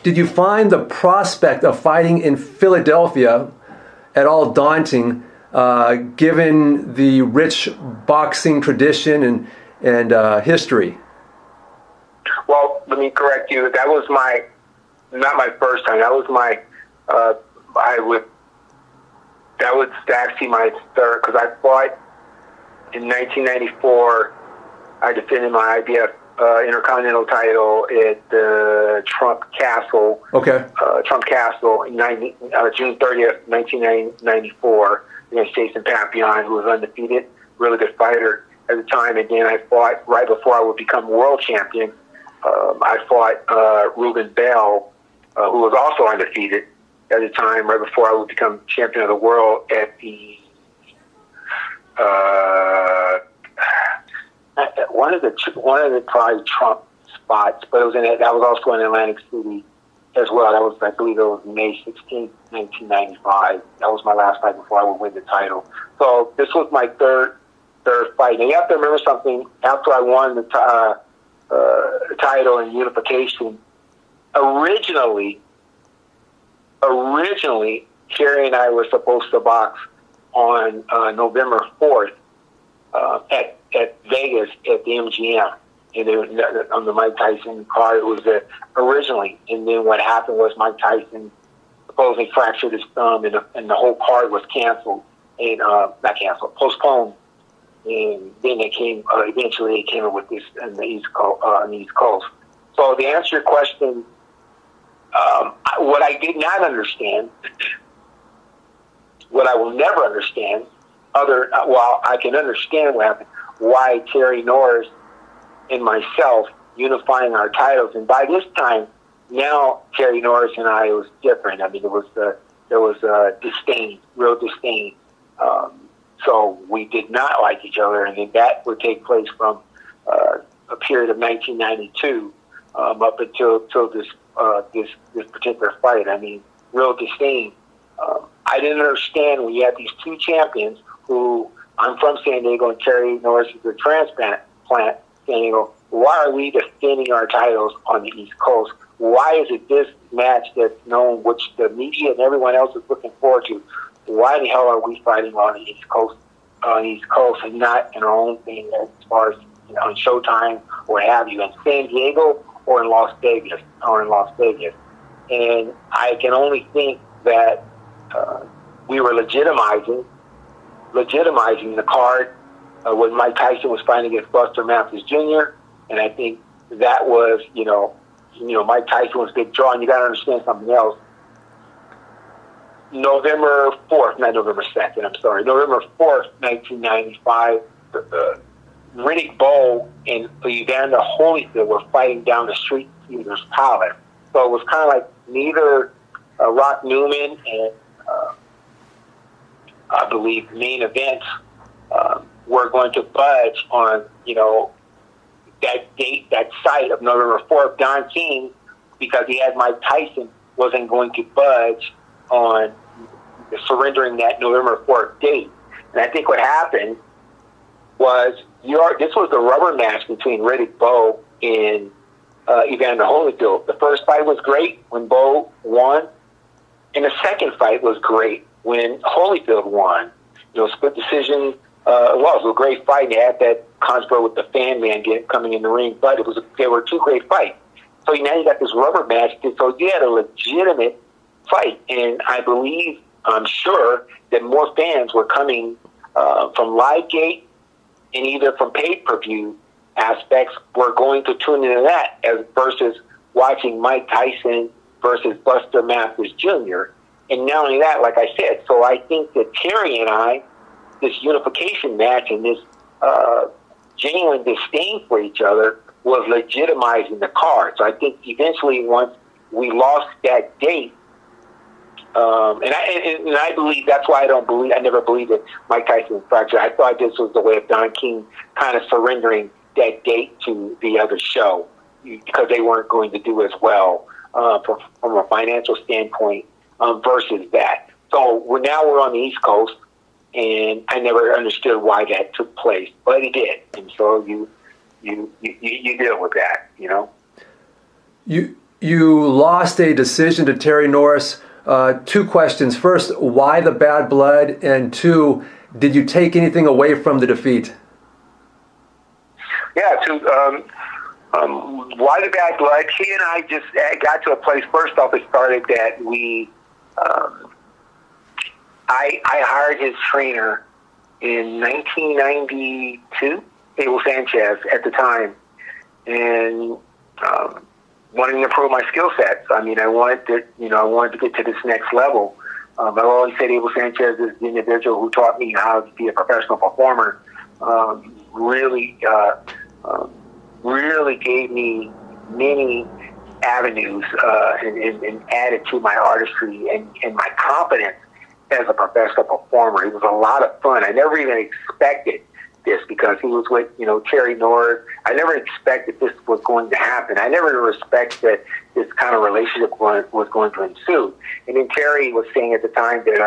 Did you find the prospect of fighting in Philadelphia at all daunting, given the rich boxing tradition and history? Well, let me correct you. That was not my first time. That was that was actually my third, because I fought in 1994. I defended my IBF Intercontinental title at Trump Castle. Okay. Trump Castle in June 30th, 1994, against Jason Papillon, who was undefeated, really good fighter at the time. And then I fought right before I would become world champion. I fought Ruben Bell, who was also undefeated at the time, right before I would become champion of the world at the one of the probably Trump spots, but it was that was also in Atlantic City as well. That was, I believe, it was May 16th, 1995. That was my last fight before I would win the title. So this was my third fight. And you have to remember something. After I won the title in unification, originally, Terry and I were supposed to box on November 4th at Vegas at the MGM, and on the Mike Tyson card. It was originally, and then what happened was Mike Tyson supposedly fractured his thumb, and the whole card was canceled, and not canceled, postponed. And then eventually it came up with this on the East Coast. So to answer your question, what I did not understand, what I will never understand, I can understand what happened, why Terry Norris and myself unifying our titles. And by this time, now Terry Norris and I, it was different. I mean, there was disdain, real disdain. So we did not like each other, and then that would take place from a period of 1992 up until this particular fight. I mean, real disdain. I didn't understand when you had these two champions who, I'm from San Diego and Terry Norris is a transplant San Diego. Why are we defending our titles on the East Coast? Why is it this match that's known, which the media and everyone else is looking forward to, why the hell are we fighting on the East Coast, and not in our own thing as far as on Showtime or what have you, in San Diego or in Las Vegas. And I can only think that we were legitimizing the card when Mike Tyson was fighting against Buster Matthews Jr. And I think that was, Mike Tyson was a big draw. And you got to understand something else. November 4th, 1995, Riddick Bowe and Evander Holyfield were fighting down the street in Caesar's Palace. So it was kind of like neither Rock Newman and I believe main events were going to budge on, that date, that site of November 4th. Don King, because he had Mike Tyson, wasn't going to budge on surrendering that November 4th date. And I think what happened was this was the rubber match between Riddick Bowe and Evander Holyfield. The first fight was great when Bowe won, and the second fight was great when Holyfield won. Split decision. It was a great fight. They had that controversy with the fan man coming in the ring, but they were two great fights. So now you got this rubber match. So you had a legitimate fight, and I'm sure that more fans were coming from Livegate and either from pay-per-view aspects were going to tune into that versus watching Mike Tyson versus Buster Matthews Jr. And not only that, like I said, so I think that Terry and I, this unification match and this genuine disdain for each other was legitimizing the card. So I think eventually once we lost that date, and I believe that's why I never believed that Mike Tyson was fractured. I thought this was the way of Don King kind of surrendering that date to the other show because they weren't going to do as well from a financial standpoint versus that. So now we're on the East Coast, and I never understood why that took place, but it did, and so you deal with that, You lost a decision to Terry Norris. Two questions. First, why the bad blood? And two, did you take anything away from the defeat? Yeah, why the bad blood? He and I just got to a place, first off, it started that I hired his trainer in 1992, Abel Sanchez, at the time, and wanting to improve my skill sets. I wanted to get to this next level. I've always said Abel Sanchez is the individual who taught me how to be a professional performer. Really gave me many avenues and added to my artistry and my confidence as a professional performer. It was a lot of fun. I never even expected this because he was with, Terry Norris. I never expected this was going to happen. I never expected that this kind of relationship was going to ensue. And then Terry was saying at the time that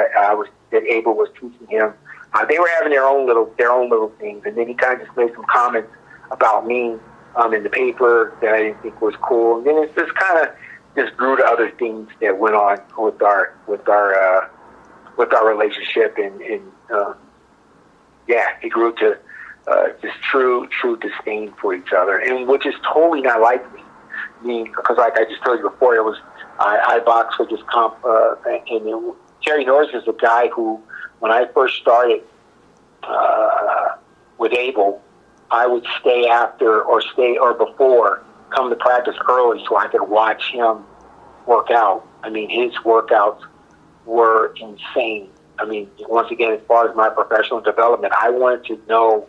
Abel was teaching him. They were having their own little things, and then he kind of just made some comments about me in the paper that I didn't think was cool. And then it just kind of just grew to other things that went on with our relationship, and it grew to just true disdain for each other, and which is totally not like me. Because like I just told you before, I boxed for just and Terry Norris is a guy who, when I first started with Abel, I would stay after or before, come to practice early so I could watch him work out. His workouts were insane. Once again, as far as my professional development, I wanted to know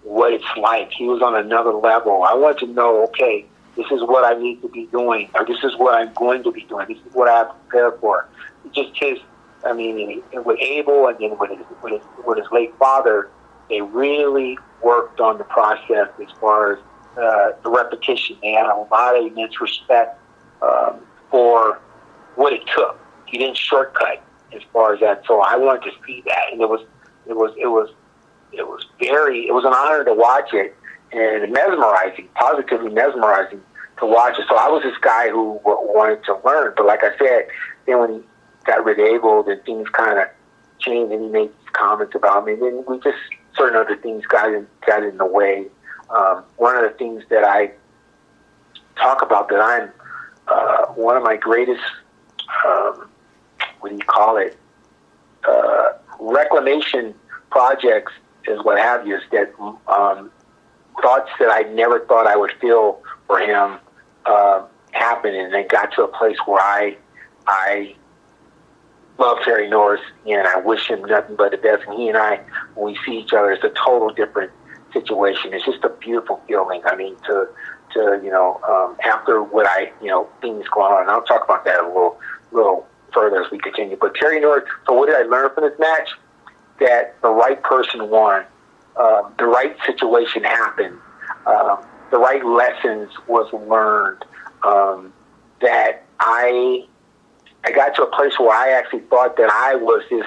what it's like. He was on another level. I wanted to know, okay, this is what I need to be doing, or this is what I'm going to be doing. This is what I have to prepare for. Just his, with Abel and then with his late father, they really worked on the process as far as the repetition. They had a lot of immense respect for what it took. He didn't shortcut as far as that. So I wanted to see that, and it was an honor to watch it, and mesmerizing, positively mesmerizing to watch it. So I was this guy who wanted to learn, but like I said, then when he got rid of Abel, then things kind of changed, and he made comments about me. And then we just certain other things got in the way. One of the things that I talk about that I'm one of my greatest, reclamation projects is what have you, is that thoughts that I never thought I would feel for him happened, and then got to a place where I love Terry Norris, and I wish him nothing but the best. And he and I, when we see each other, it's a total different situation. It's just a beautiful feeling. I mean, to after what things going on, and I'll talk about that a little further as we continue. But Terry Norris, so what did I learn from this match? That the right person won, the right situation happened, the right lessons was learned, that I got to a place where I actually thought that I was this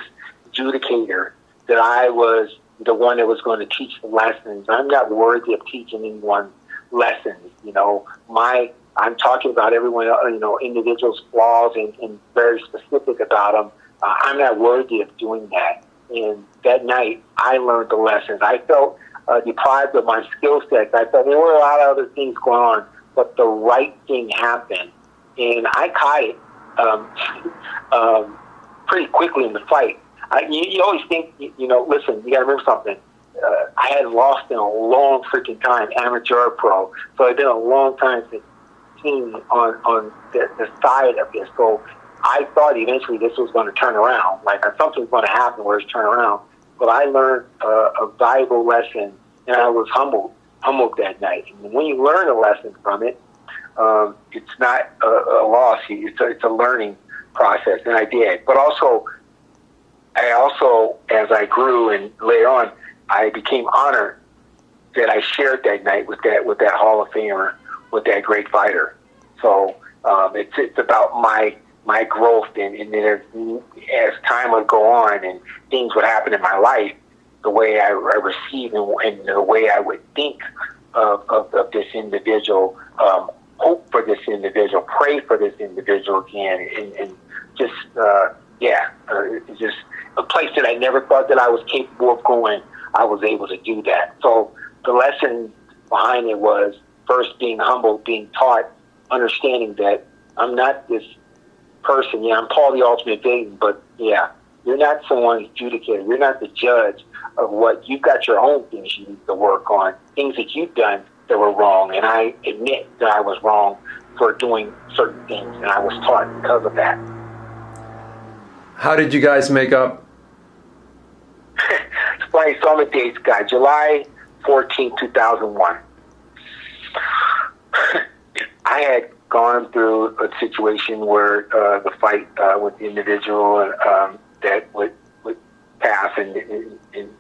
adjudicator, that I was the one that was going to teach the lessons. I'm not worthy of teaching anyone lessons. I'm talking about everyone, individuals' flaws and very specific about them. I'm not worthy of doing that. And that night, I learned the lessons. I felt deprived of my skill sets. I felt there were a lot of other things going on, but the right thing happened. And I caught it pretty quickly in the fight. You always think, listen, you got to remember something. I hadn't lost in a long freaking time, amateur or pro. So it's been a long time since team on the side of this. So I thought eventually this was going to turn around. Like something was going to happen where it's turn around. But I learned a valuable lesson, and I was humbled that night. And when you learn a lesson from it, it's not a loss. It's a learning process, and I did. But I also, as I grew and later on, I became honored that I shared that night with that Hall of Famer, with that great fighter. So it's about my growth, and then as time would go on and things would happen in my life, the way I receive and the way I would think of this individual, hope for this individual, pray for this individual again, and just it's just a place that I never thought that I was capable of going. I was able to do that. So the lesson behind it was first being humble, being taught, understanding that I'm not this person. Yeah, I'm Paul the Ultimate Vaden, but yeah, you're not someone's adjudicator. You're not the judge of what you've got. Your own things you need to work on, things that you've done that were wrong, and I admit that I was wrong for doing certain things, and I was taught because of that. How did you guys make up? It's funny, so I'm a dates guy. July 14, 2001. I had gone through a situation where the fight with the individual that would pass in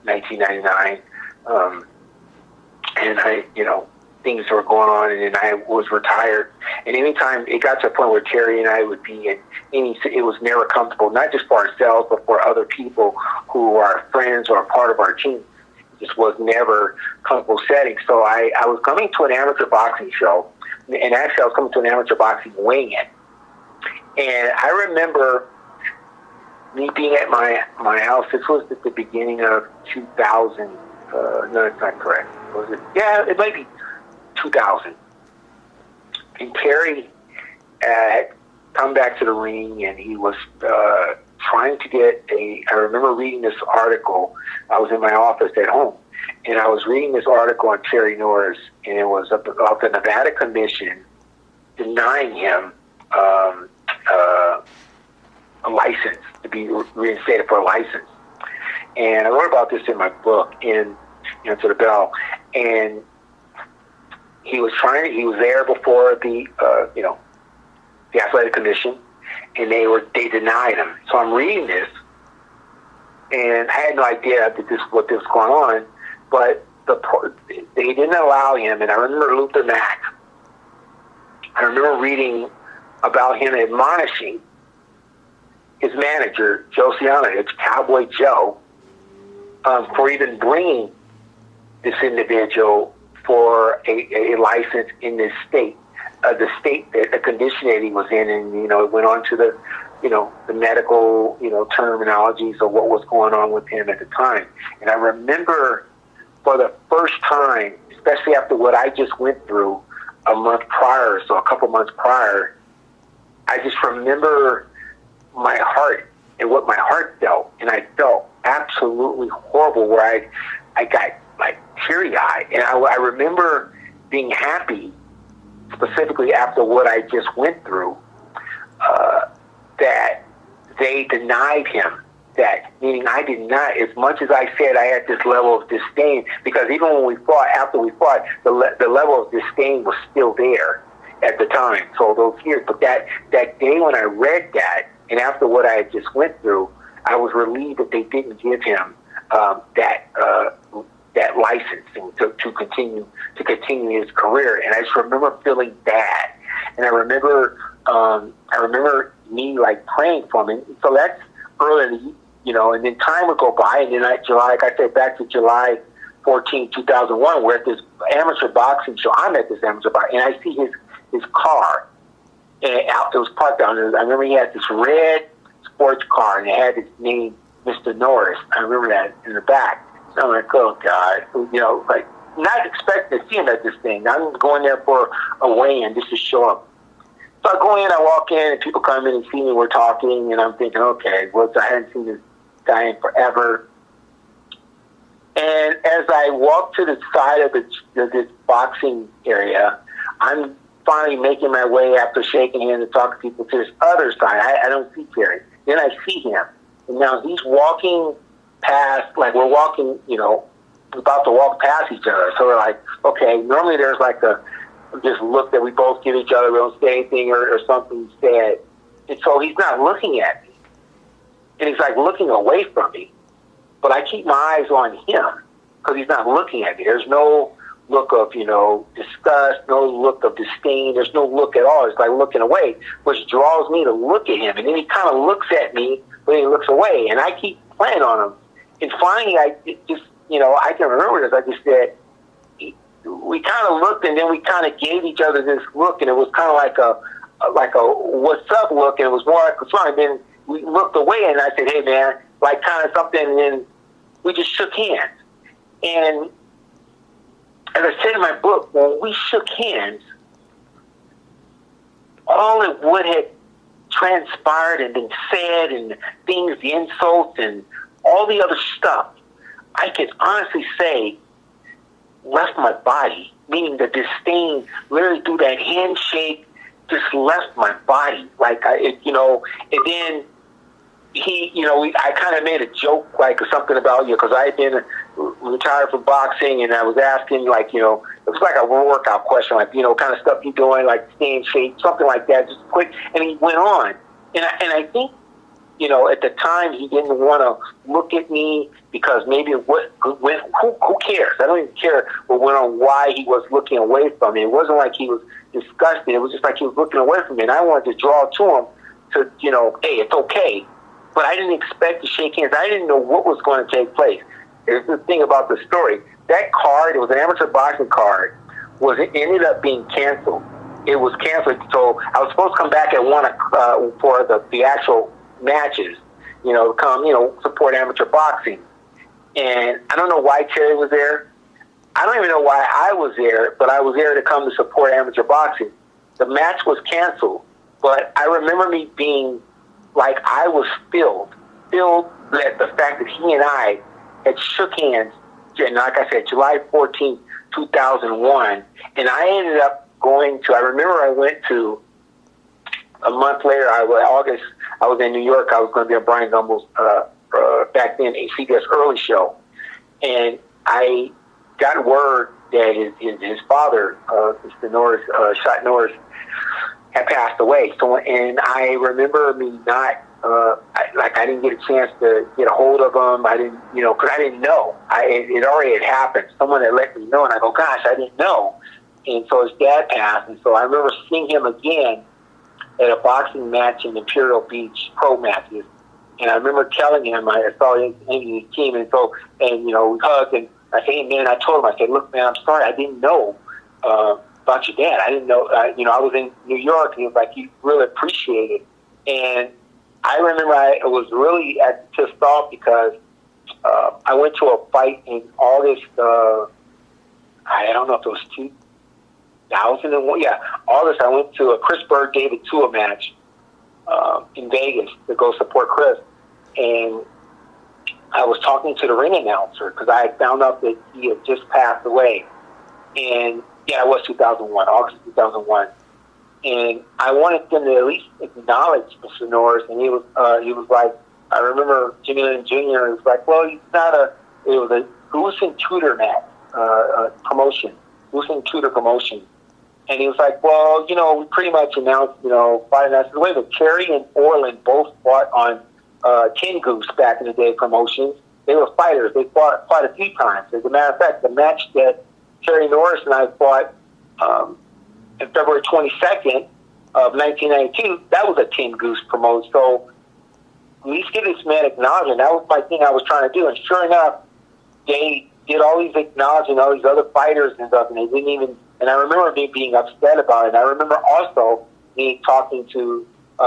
1999, and I, things were going on, and then I was retired. And anytime it got to a point where Terry and I would be in it was never comfortable, not just for ourselves, but for other people who are friends or a part of our team. It just was never comfortable setting. So I was coming to an amateur boxing show, and actually I was coming to an amateur boxing weigh-in. And I remember me being at my house. This was at the beginning of 2000. No, that's not correct. Was it? Yeah, it might be 2000. And Terry had come back to the ring, and he was trying to get I remember reading this article. I was in my office at home, and I was reading this article on Terry Norris, and it was about the Nevada Commission denying him a license, to be reinstated for a license. And I wrote about this in my book, in To the Bell, and he was there before the Athletic Commission, and they denied him. So I'm reading this, and I had no idea what was going on, but they didn't allow him. And I remember Luther Mack. I remember reading about him admonishing his manager, Joe Ciano, it's Cowboy Joe, for even bringing this individual for a license in this state. The state, the condition that he was in, and it went on to the the medical, terminologies of what was going on with him at the time. And I remember for the first time, especially after what I just went through a month prior, so a couple months prior, I just remember my heart and what my heart felt. And I felt absolutely horrible where I got like teary-eyed. And I remember being happy, specifically after what I just went through, that they denied him that, meaning I did not, as much as I said I had this level of disdain, because even when we fought, after we fought, the level of disdain was still there at the time, so those years. But that day when I read that, and after what I had just went through, I was relieved that they didn't give him that licensing to continue his career. And I just remember feeling bad, and I remember me like praying for him. And so that's early, and then time would go by, and then like I said, back to July 14, 2001, we're at this amateur boxing show. I'm at this amateur boxing, and I see his car, and it was parked down there. I remember he had this red sports car, and it had his name, Mr. Norris. I remember that in the back. So I'm like, oh God, like not expecting to see him at this thing. I'm going there for a weigh-in just to show up. So I go in, I walk in, and people come in and see me. We're talking, and I'm thinking, okay, well, I hadn't seen this guy in forever. And as I walk to the side of this boxing area, I'm finally making my way after shaking hands and talking to people to this other side. I don't see Terry. Then I see him, and now he's walking past, like we're walking, about to walk past each other. So we're like, okay, normally there's like this look that we both give each other. We don't say anything or something said. And so he's not looking at me. And he's like looking away from me. But I keep my eyes on him because he's not looking at me. There's no look of, disgust, no look of disdain. There's no look at all. It's like looking away, which draws me to look at him. And then he kind of looks at me, but he looks away. And I keep playing on him. And finally, I can remember this. I just said, we kind of looked, and then we kind of gave each other this look, and it was kind of like a what's up look, and it was more like a smile. And then we looked away, and I said, hey man, like kind of something, and then we just shook hands. And as I said in my book, when we shook hands, all of what had transpired and been said, and things, the insults, and all the other stuff, I can honestly say left my body, meaning the disdain literally through that handshake just left my body. Like, and then I kind of made a joke, like something about, because I had been retired from boxing, and I was asking, like, it was like a workout question, like, kind of stuff you doing, like stay in shape, something like that, just quick. And he went on. And I think, at the time he didn't want to look at me because maybe who cares? I don't even care what went on, why he was looking away from me. It wasn't like he was disgusted. It was just like he was looking away from me. And I wanted to draw to him to, hey, it's okay. But I didn't expect to shake hands. I didn't know what was going to take place. Here's the thing about the story. That card, it was an amateur boxing card, it ended up being canceled. It was canceled. So I was supposed to come back at 1 for the actual matches, come, support amateur boxing. And I don't know why Terry was there. I don't even know why I was there, but I was there to come to support amateur boxing. The match was canceled, but I remember me being like, I was filled at the fact that he and I had shook hands, and like I said, July 14th, 2001, and I ended up I remember I went to, a month later, I was in New York. I was going to be on Brian Gumbel's, back then, a CBS early show. And I got word that his father, Mr. Norris, Shot Norris, had passed away. So, and I remember me not, I didn't get a chance to get a hold of him. I didn't, because I didn't know. It already had happened. Someone had let me know, and I go, gosh, I didn't know. And so his dad passed, and so I remember seeing him again at a boxing match in Imperial Beach, pro matches. And I remember telling him, I saw him and his team, and we hugged, and I said, hey, man, I told him, I said, look, man, I'm sorry, I didn't know about your dad. I didn't know, I was in New York, and he was like, he really appreciated it. And I remember I was really pissed off because I went to a fight in August. I don't know if it was 2001. Yeah, August. I went to a Chris Bird David Tua match in Vegas to go support Chris, and I was talking to the ring announcer because I had found out that he had just passed away. And yeah, it was 2001, August 2001. And I wanted them to at least acknowledge Mr. Norris. And he was like, I remember Julian Jr. was like, well, it was a Goose and Tudor match, promotion, Goose and Tudor promotion. And he was like, well, we pretty much announced, fighting that's the way. But Terry and Orland both fought on King Goose back in the day promotions. They were fighters. They fought a few times. As a matter of fact, the match that Terry Norris and I fought on February 22nd of 1992, that was a King Goose promotion. So at least give this man acknowledgement. That was my thing I was trying to do. And sure enough, they did all these acknowledging all these other fighters and stuff, and they didn't even. And I remember me being upset about it. And I remember also me talking to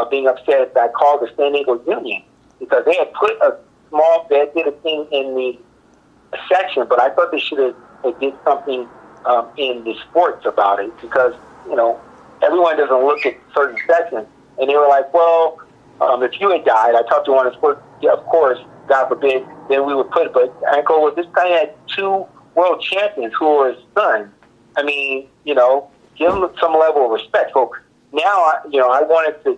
being upset at that call the San Diego Union, because they had put they did a thing in the section, but I thought they should have did something in the sports about it, because, everyone doesn't look at certain sections. And they were like, well, if you had died, I talked to one of the sports, yeah, of course, God forbid, then we would put it. But I go, well, this guy had 2 world champions who were his sons. I mean, give him some level of respect. So now, I wanted to,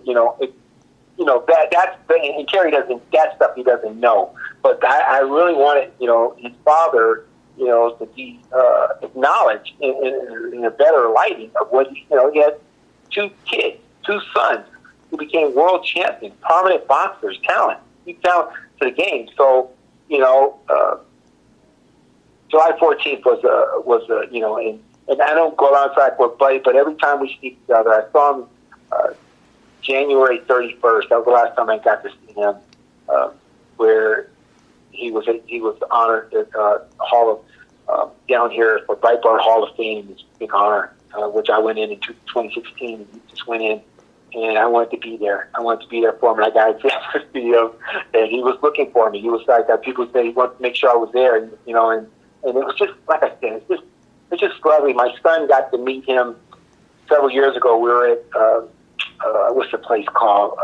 that's and Kerry that stuff he doesn't know. But I really wanted, his father, to be acknowledged in a better lighting of what, he had 2 kids, 2 sons who became world champions, prominent boxers, talent. He found to the game. So, July 14th was and I don't go outside for a fight, but every time we see each other, I saw him January 31st. That was the last time I got to see him, where he was honored at Hall of down here for Breitbart Hall of Fame. It's a big honor, which I went in 2016. And just went in, and I wanted to be there. I wanted to be there for him, and I got a chance to see him. And he was looking for me. He was like, people said he wanted to make sure I was there, and it was just like I said, it's just lovely. My son got to meet him several years ago. We were at what's the place called?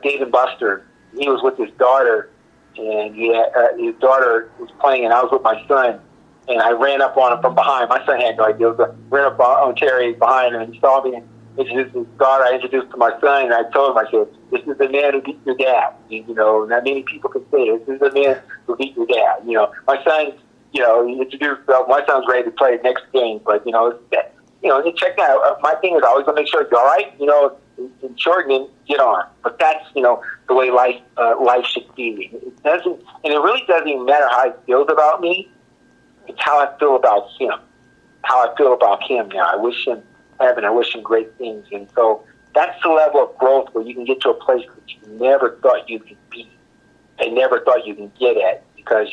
Dave & Buster. He was with his daughter, and his daughter was playing, and I was with my son, and I ran up on him from behind. My son had no idea. I ran up on Terry behind him, and he saw me and introduced his daughter. I introduced to my son, and I told him, I said, this is the man who beat your dad. Not many people can say it. This is the man who beat your dad. My son, he introduced himself. My son's ready to play the next game, but, check that out. My thing is I always want to make sure you're all right, in shortening, get on. But that's, the way life should be. It doesn't, and it really doesn't even matter how he feels about me. It's how I feel about him. How I feel about him now. I wish him heaven. I wish him great things. And so that's the level of growth where you can get to a place that you never thought you could be. And never thought you can get at, because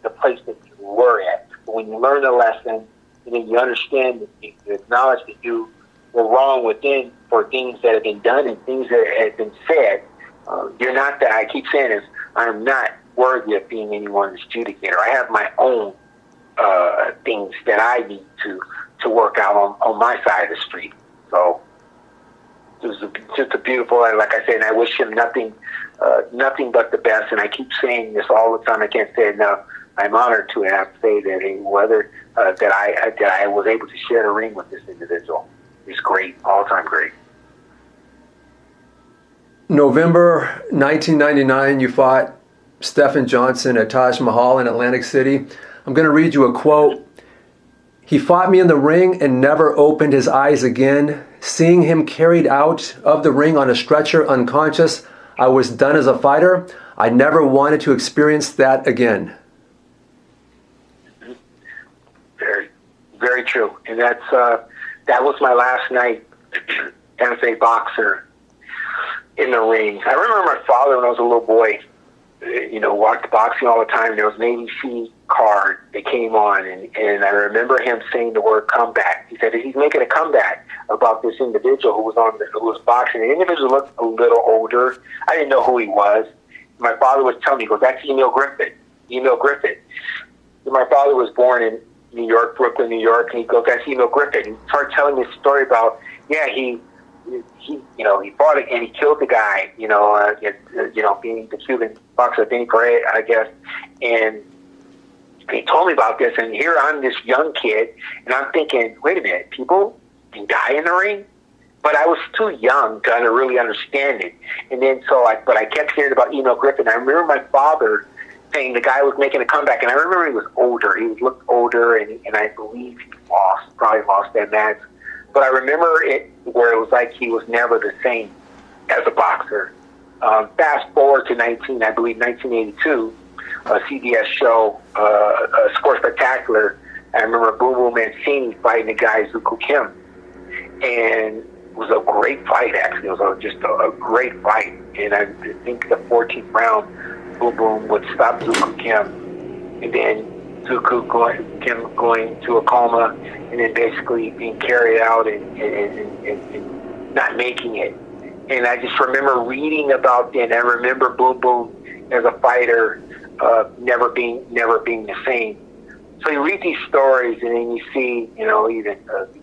the place that you were at. But when you learn the lesson, and then you understand that you acknowledge that you were wrong within for things that have been done and things that have been said, you're not that. I keep saying this, I'm not worthy of being anyone's adjudicator. I have my own things that I need to work out on my side of the street. So it was just a beautiful, like I said, and I wish him nothing but the best. And I keep saying this all the time. I can't say it enough. I'm honored to have to say that that I was able to share the ring with this individual. He's great, all-time great. November 1999, you fought Stephen Johnson at Taj Mahal in Atlantic City. I'm going to read you a quote. He fought me in the ring and never opened his eyes again. Seeing him carried out of the ring on a stretcher unconscious, I was done as a fighter. I never wanted to experience that again. Very, very true. And that was my last night as a boxer in the ring. I remember my father when I was a little boy, watched boxing all the time. There was an ABC card that came on, and I remember him saying the word comeback. He said he's making a comeback about this individual who was boxing. The individual looked a little older. I didn't know who he was. My father was telling me, he goes, that's Emil Griffith. Emil Griffith. And my father was born in New York, Brooklyn, New York, and he goes, that's Emil Griffith. And he started telling me a story about, he fought it and he killed the guy, being the Cuban boxer, Benny Paredes, I guess. And he told me about this, and here I'm this young kid, and I'm thinking, wait a minute, people can die in the ring? But I was too young to really understand it. And then but I kept hearing about Emil Griffith. I remember my father saying the guy was making a comeback, and I remember he was older. He looked older, and I believe he probably lost that match. But I remember it where it was like he was never the same as a boxer. Fast forward to 1982, a CBS show, Sport Spectacular. I remember Boom Boom Mancini fighting the guy Zuko Kim, and it was a great fight. Actually, it was just a great fight. And I think the 14th round, Boom Boom would stop Zuko Kim, and then Zuko Kim going to a coma, and then basically being carried out and not making it. And I just remember reading about that. And I remember Boom Boom as a fighter never being the same. So you read these stories, and then you see, even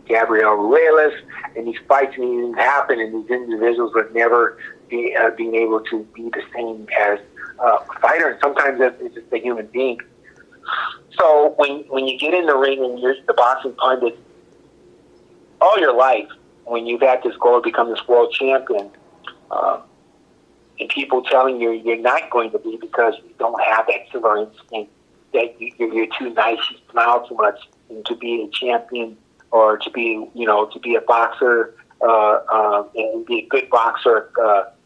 Gabriel Ruelas, and these fights and these happen, and these individuals would never be being able to be the same as a fighter. And sometimes it's just a human being. So when you get in the ring and you're the boxing pundit all your life, when you've had this goal to become this world champion, and people telling you you're not going to be because you don't have that killer instinct, that you're too nice, you smile too much, and to be a champion or to be a boxer and be a good boxer,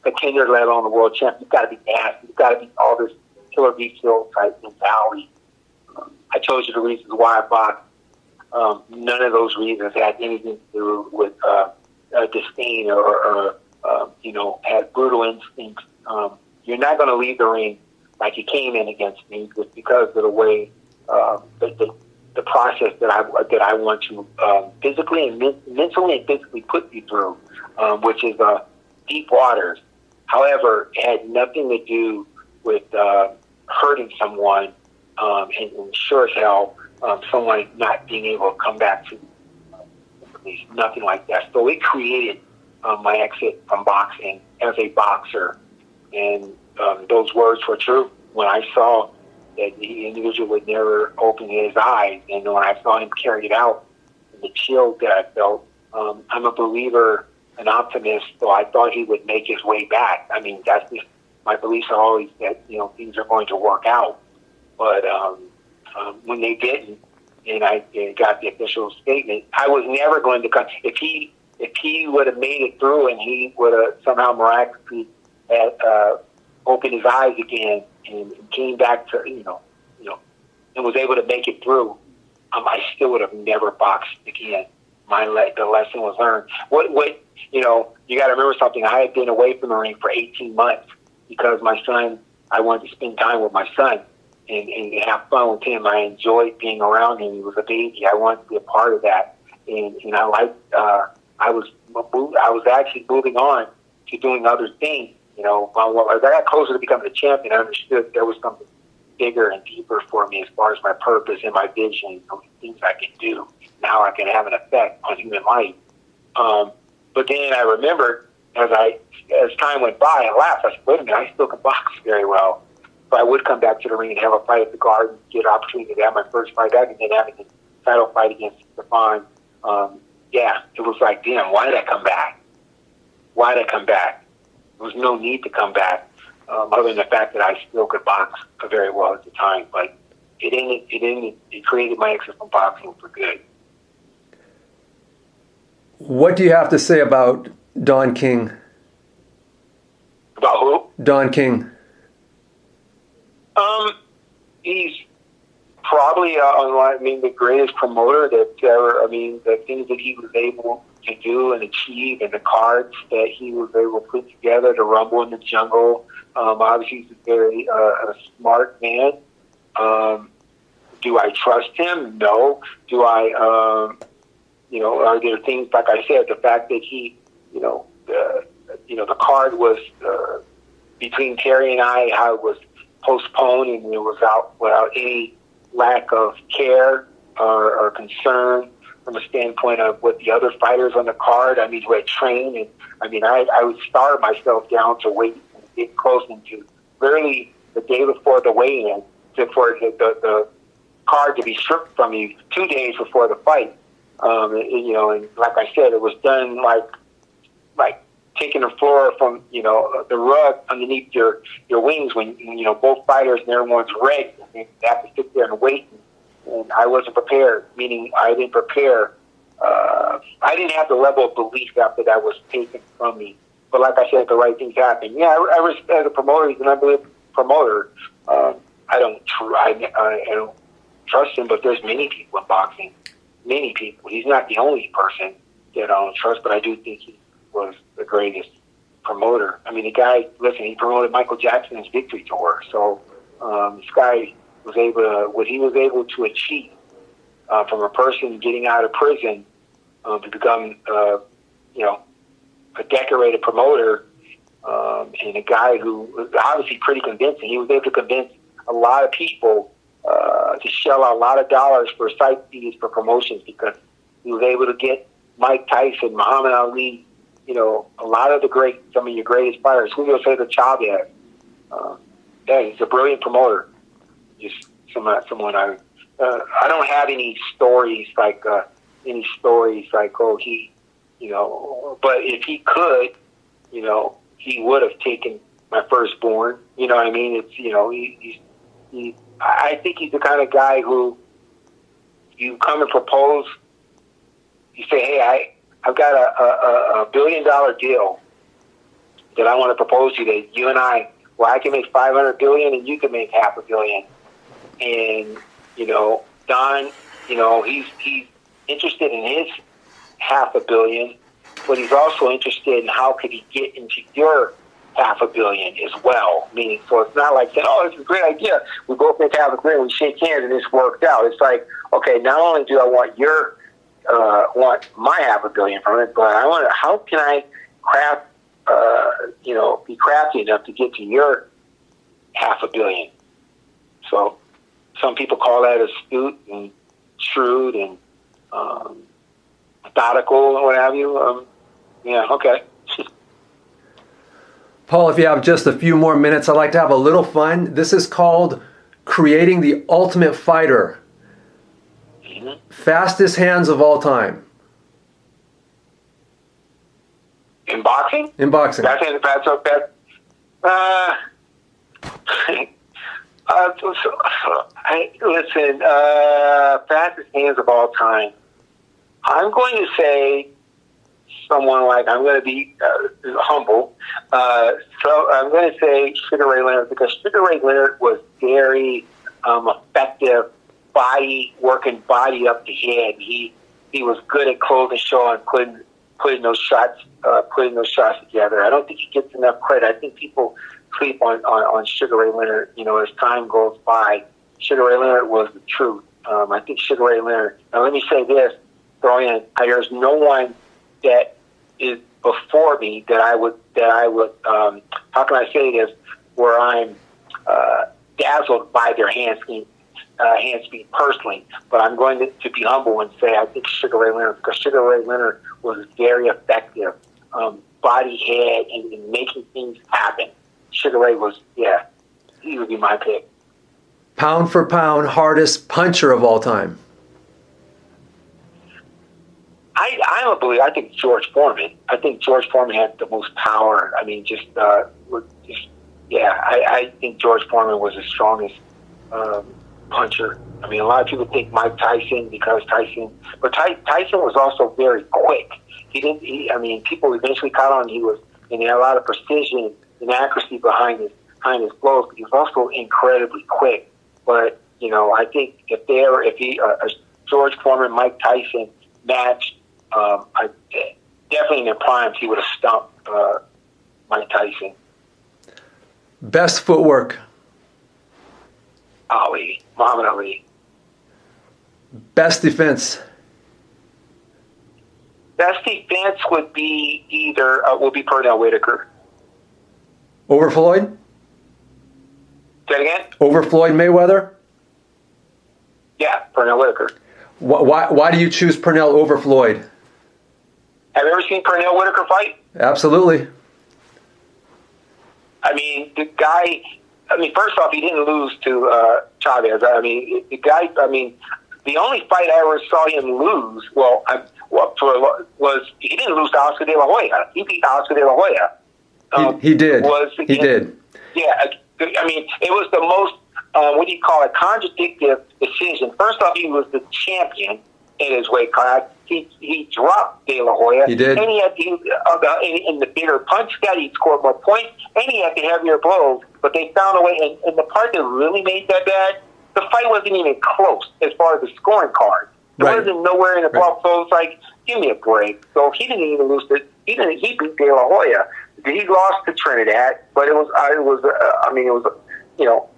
contender, let alone a world champion, you've got to be nasty. You've got to be all this killer be killed type mentality. I told you the reasons why I boxed. None of those reasons had anything to do with disdain or had brutal instincts. You're not going to leave the ring like you came in against me, just because of the way the process that I want to physically and mentally and physically put you through, which is deep waters. However, it had nothing to do with hurting someone, and sure as hell someone not being able to come back to nothing like that. So it created my exit from boxing as a boxer, and those words were true. When I saw that the individual would never open his eyes, and when I saw him carried out, and the chill that I felt, I'm a believer, an optimist, so I thought he would make his way back. I mean, that's just, my beliefs are always that things are going to work out. But when they didn't, and I got the official statement, I was never going to come. If he would have made it through, and he would have somehow miraculously opened his eyes again and came back to and was able to make it through, I still would have never boxed again. The lesson was learned. You got to remember something. I had been away from the ring for 18 months because my son. I wanted to spend time with my son and have fun with him. I enjoyed being around him. He was a baby. I wanted to be a part of that, and I liked. I was actually moving on to doing other things. As I got closer to becoming a champion, I understood there was something bigger and deeper for me as far as my purpose and my vision, things I can do, and how I can have an effect on human life. But then I remembered as time went by, I laughed. I said, wait a minute, I still can box very well. So I would come back to the ring and have a fight at the Garden, get an opportunity to have my first fight back, and then having a title fight against Stefan. It was like, damn, why did I come back? Why did I come back? There was no need to come back, other than the fact that I still could box very well at the time. But it created my exit from boxing for good. What do you have to say about Don King? About who? Don King. He's probably, the greatest promoter that ever. The things that he was able to do and achieve, and the cards that he was able to put together to rumble in the jungle. Obviously, he's a very a smart man. Do I trust him? No. Do I, are there things, like I said, the fact that he, the card was between Terry and I, how it was postponed and it was out without any lack of care or concern from a standpoint of what the other fighters on the card, who had trained. And I would starve myself down to wait and get close into literally the day before the weigh-in for the card to be stripped from you 2 days before the fight. And like I said, it was done like taking the floor from, the rug underneath your wings when, both fighters and everyone's ready. They have to sit there and wait. And I wasn't prepared, meaning I didn't prepare. I didn't have the level of belief after that was taken from me. But like I said, the right things happened. Yeah, I respect the promoter. He's an unbelievable promoter. I don't trust him, but there's many people in boxing. Many people. He's not the only person that I don't trust, but I do think he was the greatest promoter. The guy, he promoted Michael Jackson's victory tour. So this guy was able to, what he was able to achieve from a person getting out of prison to become, a decorated promoter, and a guy who was obviously pretty convincing. He was able to convince a lot of people to shell out a lot of dollars for site fees for promotions because he was able to get Mike Tyson, Muhammad Ali, a lot of some of your greatest fighters. Julio, Cesar, Chavez. He's a brilliant promoter. Just someone I don't have any stories like he, but if he could, he would have taken my firstborn. You know what I mean? It's I think he's the kind of guy who you come and propose. You say, hey, I've got a $1 billion deal that I want to propose to you that you and I can make $500 billion and you can make $500 million. And, Don, he's interested in his $500 million, but he's also interested in how could he get into your $500 million as well. Meaning, so it's not like saying, oh, this is a great idea. We both make $500 million, we shake hands, and this worked out. It's like, okay, not only do I want want my $500 million from it, but I want to, how can I be crafty enough to get to your $500 million? So some people call that astute and shrewd and methodical and what have you. Okay. Paul, if you have just a few more minutes, I'd like to have a little fun. This is called Creating the Ultimate Fighter. Mm-hmm. Fastest hands of all time. In boxing? In boxing. Fastest hands of all time. I'm going to say someone like, I'm going to be humble. So I'm going to say Sugar Ray Leonard, because Sugar Ray Leonard was very effective, working body up the head. He was good at closing show and putting those shots together. I don't think he gets enough credit. I think people sleep on Sugar Ray Leonard. As time goes by, Sugar Ray Leonard was the truth. I think Sugar Ray Leonard. Now let me say this: there's no one that is before me that I would. How can I say this? Where I'm dazzled by their hand speed personally, but I'm going to be humble and say I think Sugar Ray Leonard, because Sugar Ray Leonard was very effective, body head in making things happen. Sugar Ray was, he would be my pick. Pound for pound, hardest puncher of all time. I don't believe. I think George Foreman. I think George Foreman had the most power. I think George Foreman was the strongest puncher. A lot of people think Mike Tyson because Tyson was also very quick. People eventually caught on. He had a lot of precision and accuracy behind his blows, but he was also incredibly quick. But I think if George Foreman, Mike Tyson matched, definitely in their primes, he would have stumped Mike Tyson. Best footwork. Muhammad Ali. Best defense. Best defense would be Pernell Whitaker. Over Floyd? Say it again? Over Floyd Mayweather? Yeah, Pernell Whitaker. Why do you choose Pernell over Floyd? Have you ever seen Pernell Whitaker fight? Absolutely. I mean, the guy. I mean, first off, he didn't lose to Chavez. I mean, the guy. I mean, the only fight I ever saw him lose, was he didn't lose to Oscar De La Hoya. He beat Oscar De La Hoya. He did. He did. Yeah, I mean, it was the most. What do you call it? Contradictive decision. First off, he was the champion in his weight class. He dropped De La Hoya. He did. And he had in the bigger punch that he scored more points, and he had the heavier blows. But they found a way. And the part that really made that bad, the fight wasn't even close as far as the scoring card. It wasn't nowhere in the ball. So it's like, give me a break. So he didn't even lose to. He beat De La Hoya. He lost to Trinidad, but it was an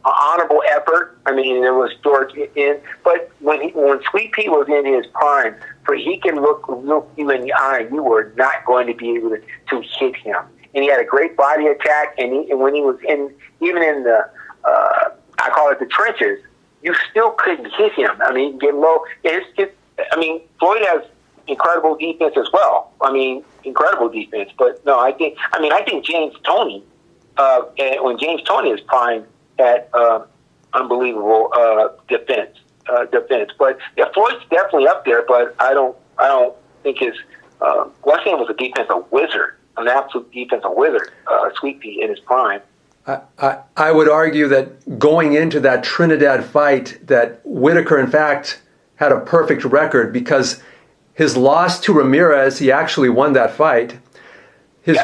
honorable effort. I mean, it was George in. But when Sweet Pea was in his prime, for he can look you in the eye, you were not going to be able to hit him. And he had a great body attack. And when he was even in the, I call it the trenches, you still couldn't hit him. I mean, get low. Floyd has incredible defense as well. I mean, incredible defense. But no, I think James Toney, when James Toney is prime, had unbelievable defense. But yeah, Floyd's definitely up there. But I don't think his Westham was a defensive wizard, an absolute defensive wizard. Sweet Pea in his prime. I would argue that going into that Trinidad fight, that Whitaker, in fact, had a perfect record because his loss to Ramirez, he actually won that fight. His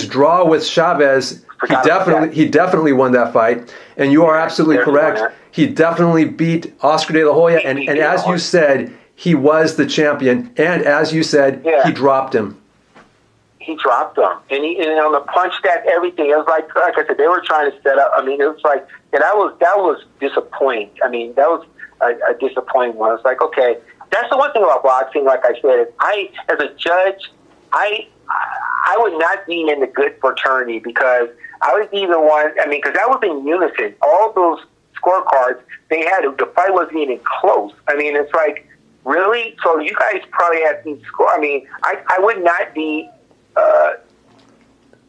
draw with Chavez, he definitely won that fight. And you are absolutely correct. He definitely beat Oscar De La Hoya. And as you said, he was the champion. And as you said, he dropped him. He dropped him. And on the punch stack, everything. It was like I said, they were trying to set up. I mean, it was like, that was disappointing. I mean, that was a disappointing one. It's like, okay, that's the one thing about boxing, like I said, as a judge, I would not be in the good fraternity because I would be the one, I mean, because that was in unison. All those scorecards they had, the fight wasn't even close. I mean, it's like, really? So you guys probably had to score. I mean, I would not be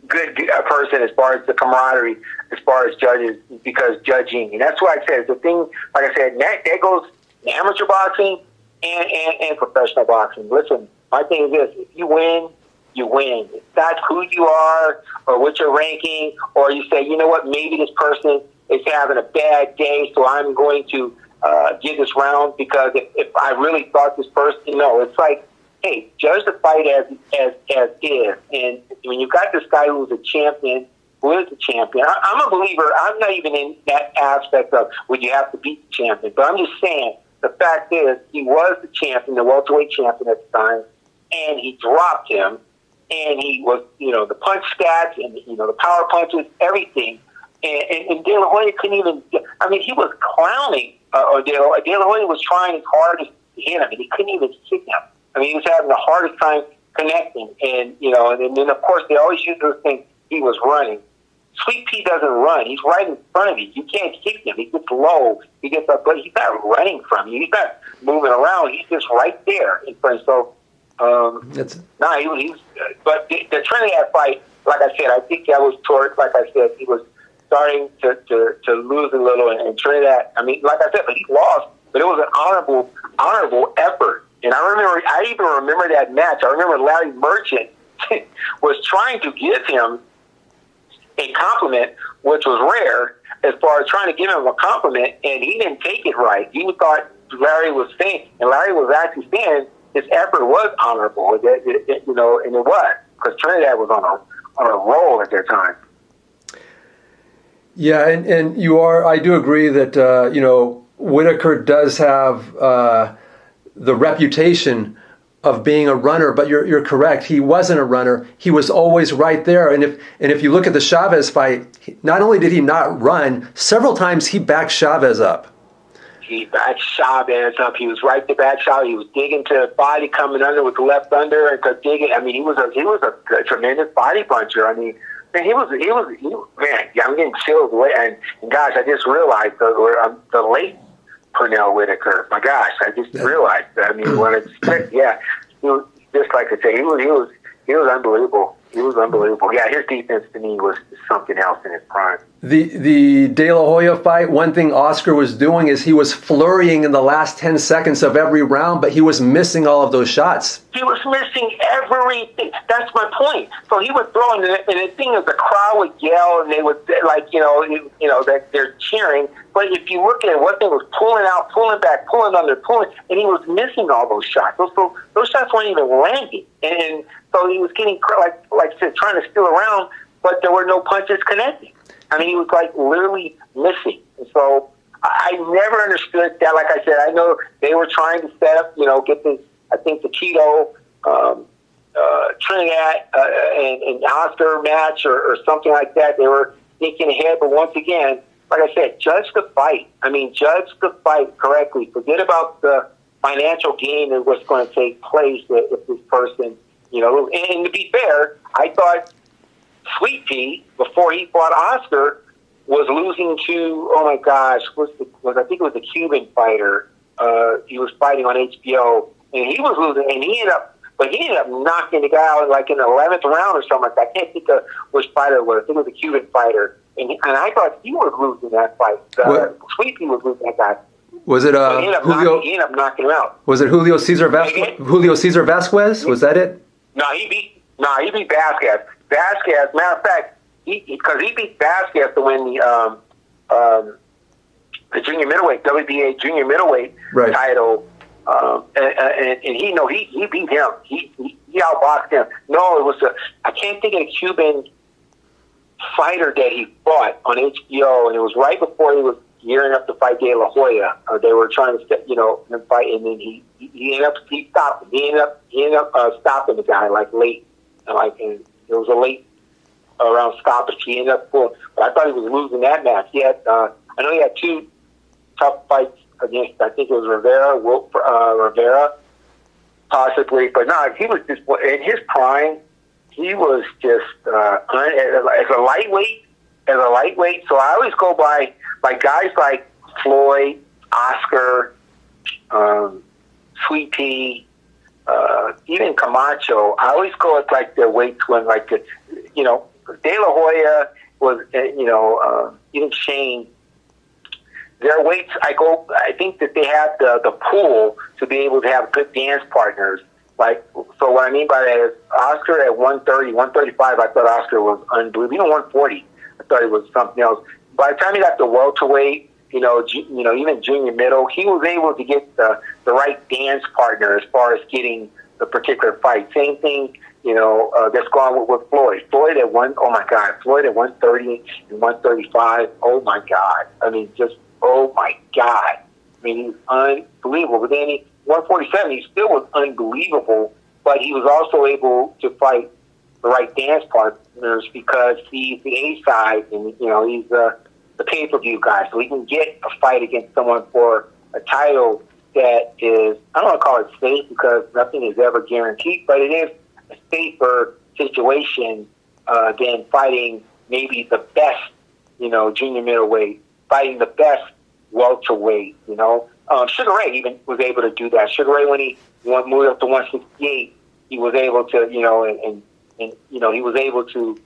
good person as far as the camaraderie, as far as judges, because judging. And that's why I said, the thing, like I said, that goes amateur boxing and professional boxing. Listen, my thing is this: if you win, you win. It's not who you are or what you're ranking, or you say, you know what, maybe this person is having a bad day, so I'm going to give this round because if I really thought this person, it's like, hey, judge the fight as is. And when you've got this guy who's a champion, who is the champion, I'm a believer. I'm not even in that aspect of would you have to beat the champion, but I'm just saying the fact is he was the champion, the welterweight champion at the time, and he dropped him. And he was, the punch stats and, the power punches, everything. And De La Hoya couldn't even, I mean, he was clowning De La Hoya was trying his hardest to hit him, and he couldn't even hit him. I mean, he was having the hardest time connecting. And, and then, of course, they always use those things. He was running. Sweet Pea doesn't run. He's right in front of you. You can't hit him. He gets low. He gets up, but he's not running from you. He's not moving around. He's just right there in front. So, but the Trinidad fight, like I said, I think that was towards, like I said, he was starting to lose a little in Trinidad. I mean, like I said, but he lost, but it was an honorable effort. And I even remember that match. I remember Larry Merchant was trying to give him a compliment, which was rare, as far as trying to give him a compliment, and he didn't take it right. He thought Larry was saying, and Larry was actually saying his effort was honorable, and it was, because Trinidad was on a roll at that time. Yeah, and I do agree that, Whitaker does have the reputation of being a runner, but you're correct. He wasn't a runner. He was always right there. And if you look at the Chavez fight, not only did he not run, several times he backed Chavez up. He backed Chavez up. He was right to back Chavez. He was digging to the body, coming under with the left under, and could dig it. I mean, he was a tremendous body puncher. I mean, man, he was man. Yeah, I'm getting chills. And gosh, I just realized the late Pernell Whitaker. My gosh, I just realized that. I mean, when it's yeah, he was, just like I say, he was unbelievable. He was unbelievable. Yeah, his defense to me was something else in his prime. The De La Hoya fight, one thing Oscar was doing is he was flurrying in the last 10 seconds of every round, but he was missing all of those shots. He was missing everything. That's my point. So he would throw, and the thing is, the crowd would yell, and they would, like, that they're cheering. But if you look at it, what they was pulling out, pulling back, pulling under, pulling, and he was missing all those shots. Those shots weren't even landing. And so he was getting, like I said, trying to steal around, but there were no punches connecting. I mean, he was like literally missing. And so I never understood that. Like I said, I know they were trying to set up, get this, I think the Keto, Trinidad and Oscar match or something like that. They were thinking ahead, but once again, like I said, judge the fight. I mean, judge the fight correctly. Forget about the financial gain and what's going to take place if this person, and to be fair, I thought Sweet Pea, before he fought Oscar, was losing to, oh my gosh, I think it was a Cuban fighter. He was fighting on HBO, and he was losing, and he ended up knocking the guy out like in the 11th round or something like that. I can't think of which fighter it was. I think it was a Cuban fitter, and I thought he was losing that fight. Sweet Pea was losing that guy. Was it Julio? He ended up knocking him out. Was it Julio Cesar Vasquez? Julio Cesar Vasquez? Was that it? No, he beat Vasquez. Vasquez, matter of fact, because he beat Vasquez to win the junior middleweight, WBA junior middleweight title, and he beat him. He outboxed him. No, it was I can't think of a Cuban fighter that he fought on HBO, and it was right before he was gearing up to fight De La Hoya. They were trying to him fight, and then he stopped him. He ended up stopping the guy late, and it was a late round stoppage. He ended up pulling, but I thought he was losing that match. He had, I know he had two tough fights against, I think it was Rivera, possibly, but no, he was just in his prime. He was just as a lightweight. So I always go by guys like Floyd, Oscar, Sweet Pea, even Camacho. I always go with their weights when De La Hoya was even Shane. Their weights, I think that they have the pool to be able to have good dance partners. So what I mean by that is Oscar at 130, 135, I thought Oscar was unbelievable. Even 140, I thought it was something else. By the time he got to welterweight, even junior middle, he was able to get the right dance partner as far as getting the particular fight. Same thing, that's going with Floyd. Floyd at 130 and 135. Oh my God. I mean, oh my God. I mean, he was unbelievable. But then 147, he still was unbelievable, but he was also able to fight the right dance partners because he's the A side and, he's the pay-per-view guy. So he can get a fight against someone for a title that is, I don't want to call it safe because nothing is ever guaranteed, but it is a safer situation than fighting maybe the best, junior middleweight, fighting the best welterweight, Sugar Ray even was able to do that. Sugar Ray, when he moved up to 168, he was able to, he was able to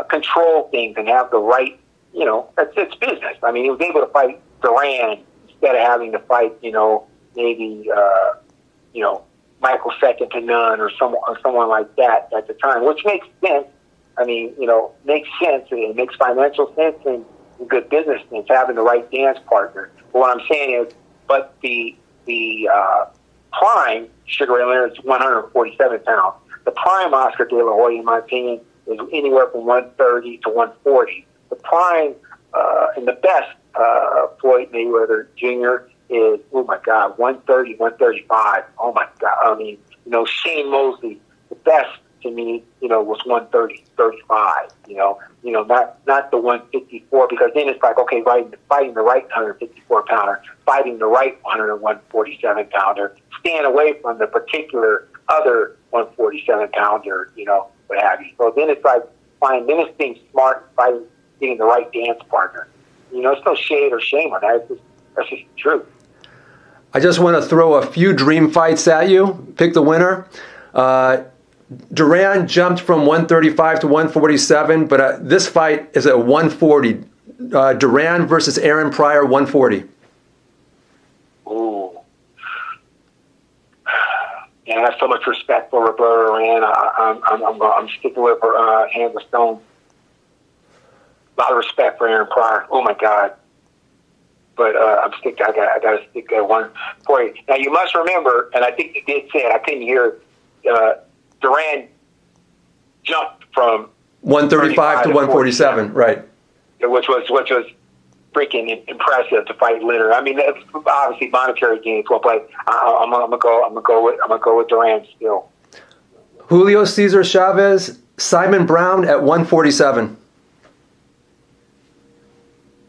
control things and have the right, it's business. I mean, he was able to fight Duran instead of having to fight, maybe, Michael second to none or someone like that at the time, which makes sense. I mean, makes sense. It makes financial sense and good business sense, having the right dance partner. But what I'm saying is, but the prime Sugar Ray Leonard is 147 pounds. The prime Oscar De La Hoya, in my opinion, is anywhere from 130 to 140. The prime and the best Floyd Mayweather Jr. is, oh my God, 130, 135. Oh my God. I mean, Shane Mosley, the best to me, was 130, 35, not the 154, because then it's like, okay, fighting the right 154 pounder, fighting the right 147 pounder, staying away from the particular other 147 pounder, what have you. So then it's like then it's being smart, fighting, getting the right dance partner. It's no shade or shame on that. That's just the truth. I just want to throw a few dream fights at you. Pick the winner. Duran jumped from 135 to 147, but this fight is at 140. Duran versus Aaron Pryor, 140. Ooh. And I have so much respect for Roberto Duran. I'm sticking with hands of stone. A lot of respect for Aaron Pryor. Oh my God. But I got to stick at 140. Now you must remember, and I think you did say it. I couldn't hear. Duran jumped from 135 to 147, right? Which was freaking impressive to fight Leonard. I mean, obviously monetary gains, but I'm gonna go with Duran still. Julio Cesar Chavez, Simon Brown at 147.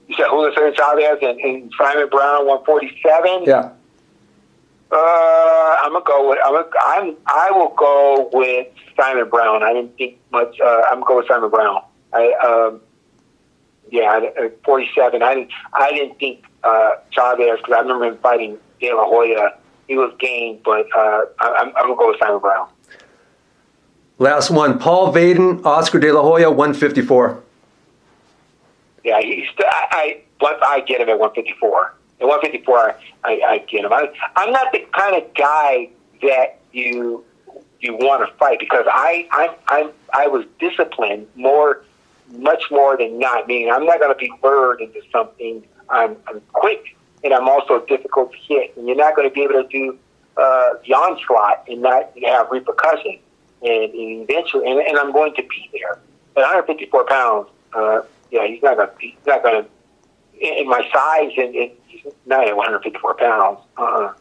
You said Julio Cesar Chavez and Simon Brown 147. Yeah. I will go with Simon Brown. I didn't think much. I'm gonna go with Simon Brown. 47. I didn't think Chavez, because I remember him fighting De La Hoya. He was game, but I'm gonna go with Simon Brown. Last one, Paul Vaden, Oscar De La Hoya, 154. Yeah, I get him at 154. At 154, I get him. I'm not the kind of guy that you want to fight, because I was disciplined much more than not. Meaning, I'm not going to be lured into something. I'm quick, and I'm also difficult to hit. And you're not going to be able to do the onslaught and not have repercussions. And eventually, and I'm going to be there. At 154 pounds, he's not going to. In my size, and he's not at 154 pounds. I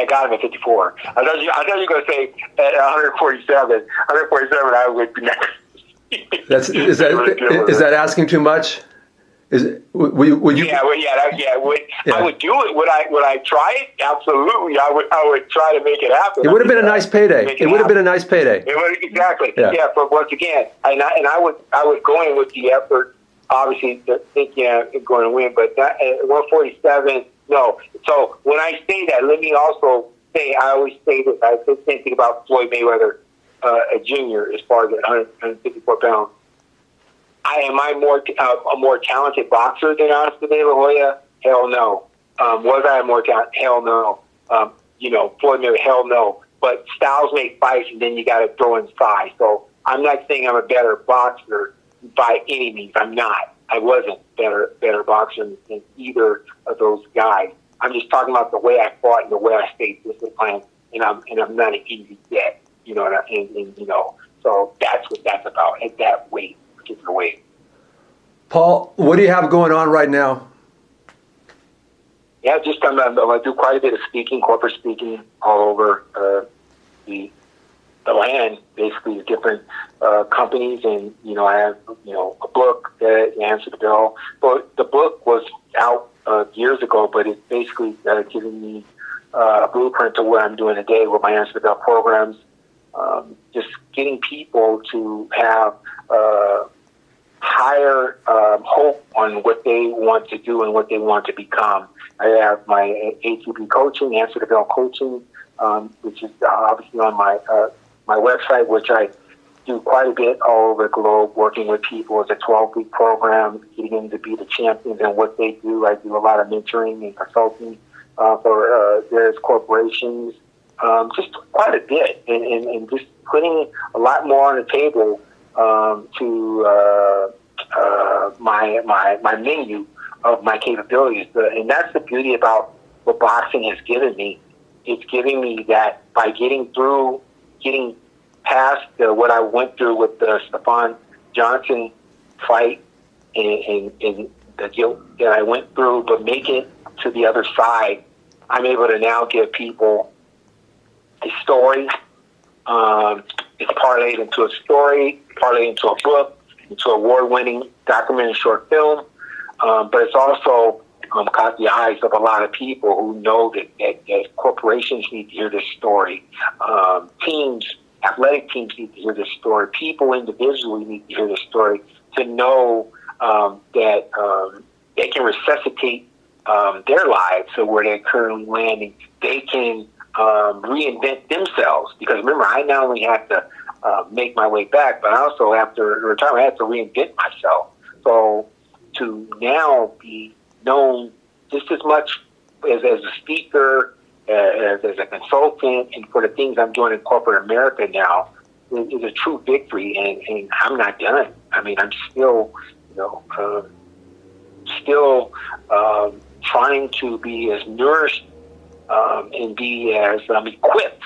got him at 54. I thought you were going to say at 147. 147, I would be next. Is that asking too much? Would you? I would do it. Would I try it? Absolutely. I would try to make it happen. It would have been a nice payday. It would have been a nice payday. Exactly. Yeah. But once again, I would go in with the effort. Obviously, thinking I'm going to win, but not at 147. No. So when I say that, let me also say, I always say this. I say the same thing about Floyd Mayweather, Jr. as far as at 154 pounds. Am I a more talented boxer than Oscar De La Hoya? Hell no. Was I a more talented? Hell no. Floyd Mayweather? Hell no. But styles make fights, and then you got to throw in size. So I'm not saying I'm a better boxer by any means. I'm not. I wasn't better boxer than either of those guys. I'm just talking about the way I fought and the way I stayed disciplined, and I'm not an easy get. So that's what that's about at that weight, particular weight. Paul, what do you have going on right now? Yeah, just I do quite a bit of speaking, corporate speaking, all over the land, basically, different companies, and I have a book that answered the bell. But the book was out years ago, but it's basically giving me a blueprint to what I'm doing today with my answer the bell programs. Just getting people to have higher hope on what they want to do and what they want to become. I have my ATP coaching, answer the bell coaching, which is obviously on my website, which I do quite a bit all over the globe, working with people. It's a 12-week program, getting them to be the champions in what they do. I do a lot of mentoring and consulting for various corporations, just quite a bit, and just putting a lot more on the table to my menu of my capabilities. And that's the beauty about what boxing has given me. It's giving me that by getting past what I went through with the Stephon Johnson fight and the guilt that I went through, but make it to the other side, I'm able to now give people a story It's parlayed into a story, parlayed into a book, into an award-winning documentary short film. But it's also caught the eyes of a lot of people who know that corporations need to hear this story. Athletic teams need to hear this story. People individually need to hear this story to know that they can resuscitate their lives to where they're currently landing. They can reinvent themselves. Because remember, I not only have to make my way back, but I also, after retirement, I have to reinvent myself. So to now be known just as much as a speaker, as a consultant, and for the things I'm doing in corporate America now is a true victory, and I'm not done. I mean, I'm still, trying to be as nourished and be as equipped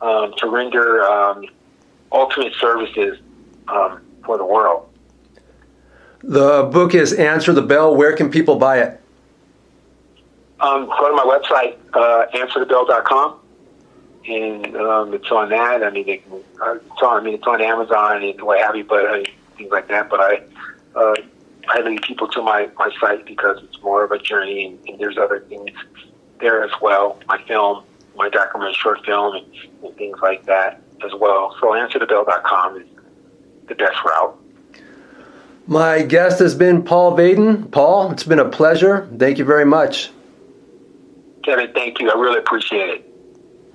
to render ultimate services for the world. The book is Answer the Bell. Where can people buy it? Go to my website, answerthebell.com, and it's on that. I mean, it's on Amazon and what have you, but things like that. But I lead people to my site because it's more of a journey, and there's other things there as well. My film, my documentary short film, and things like that as well. So answerthebell.com is the best route. My guest has been Paul Vaden. Paul, it's been a pleasure. Thank you very much. Kevin, thank you. I really appreciate it.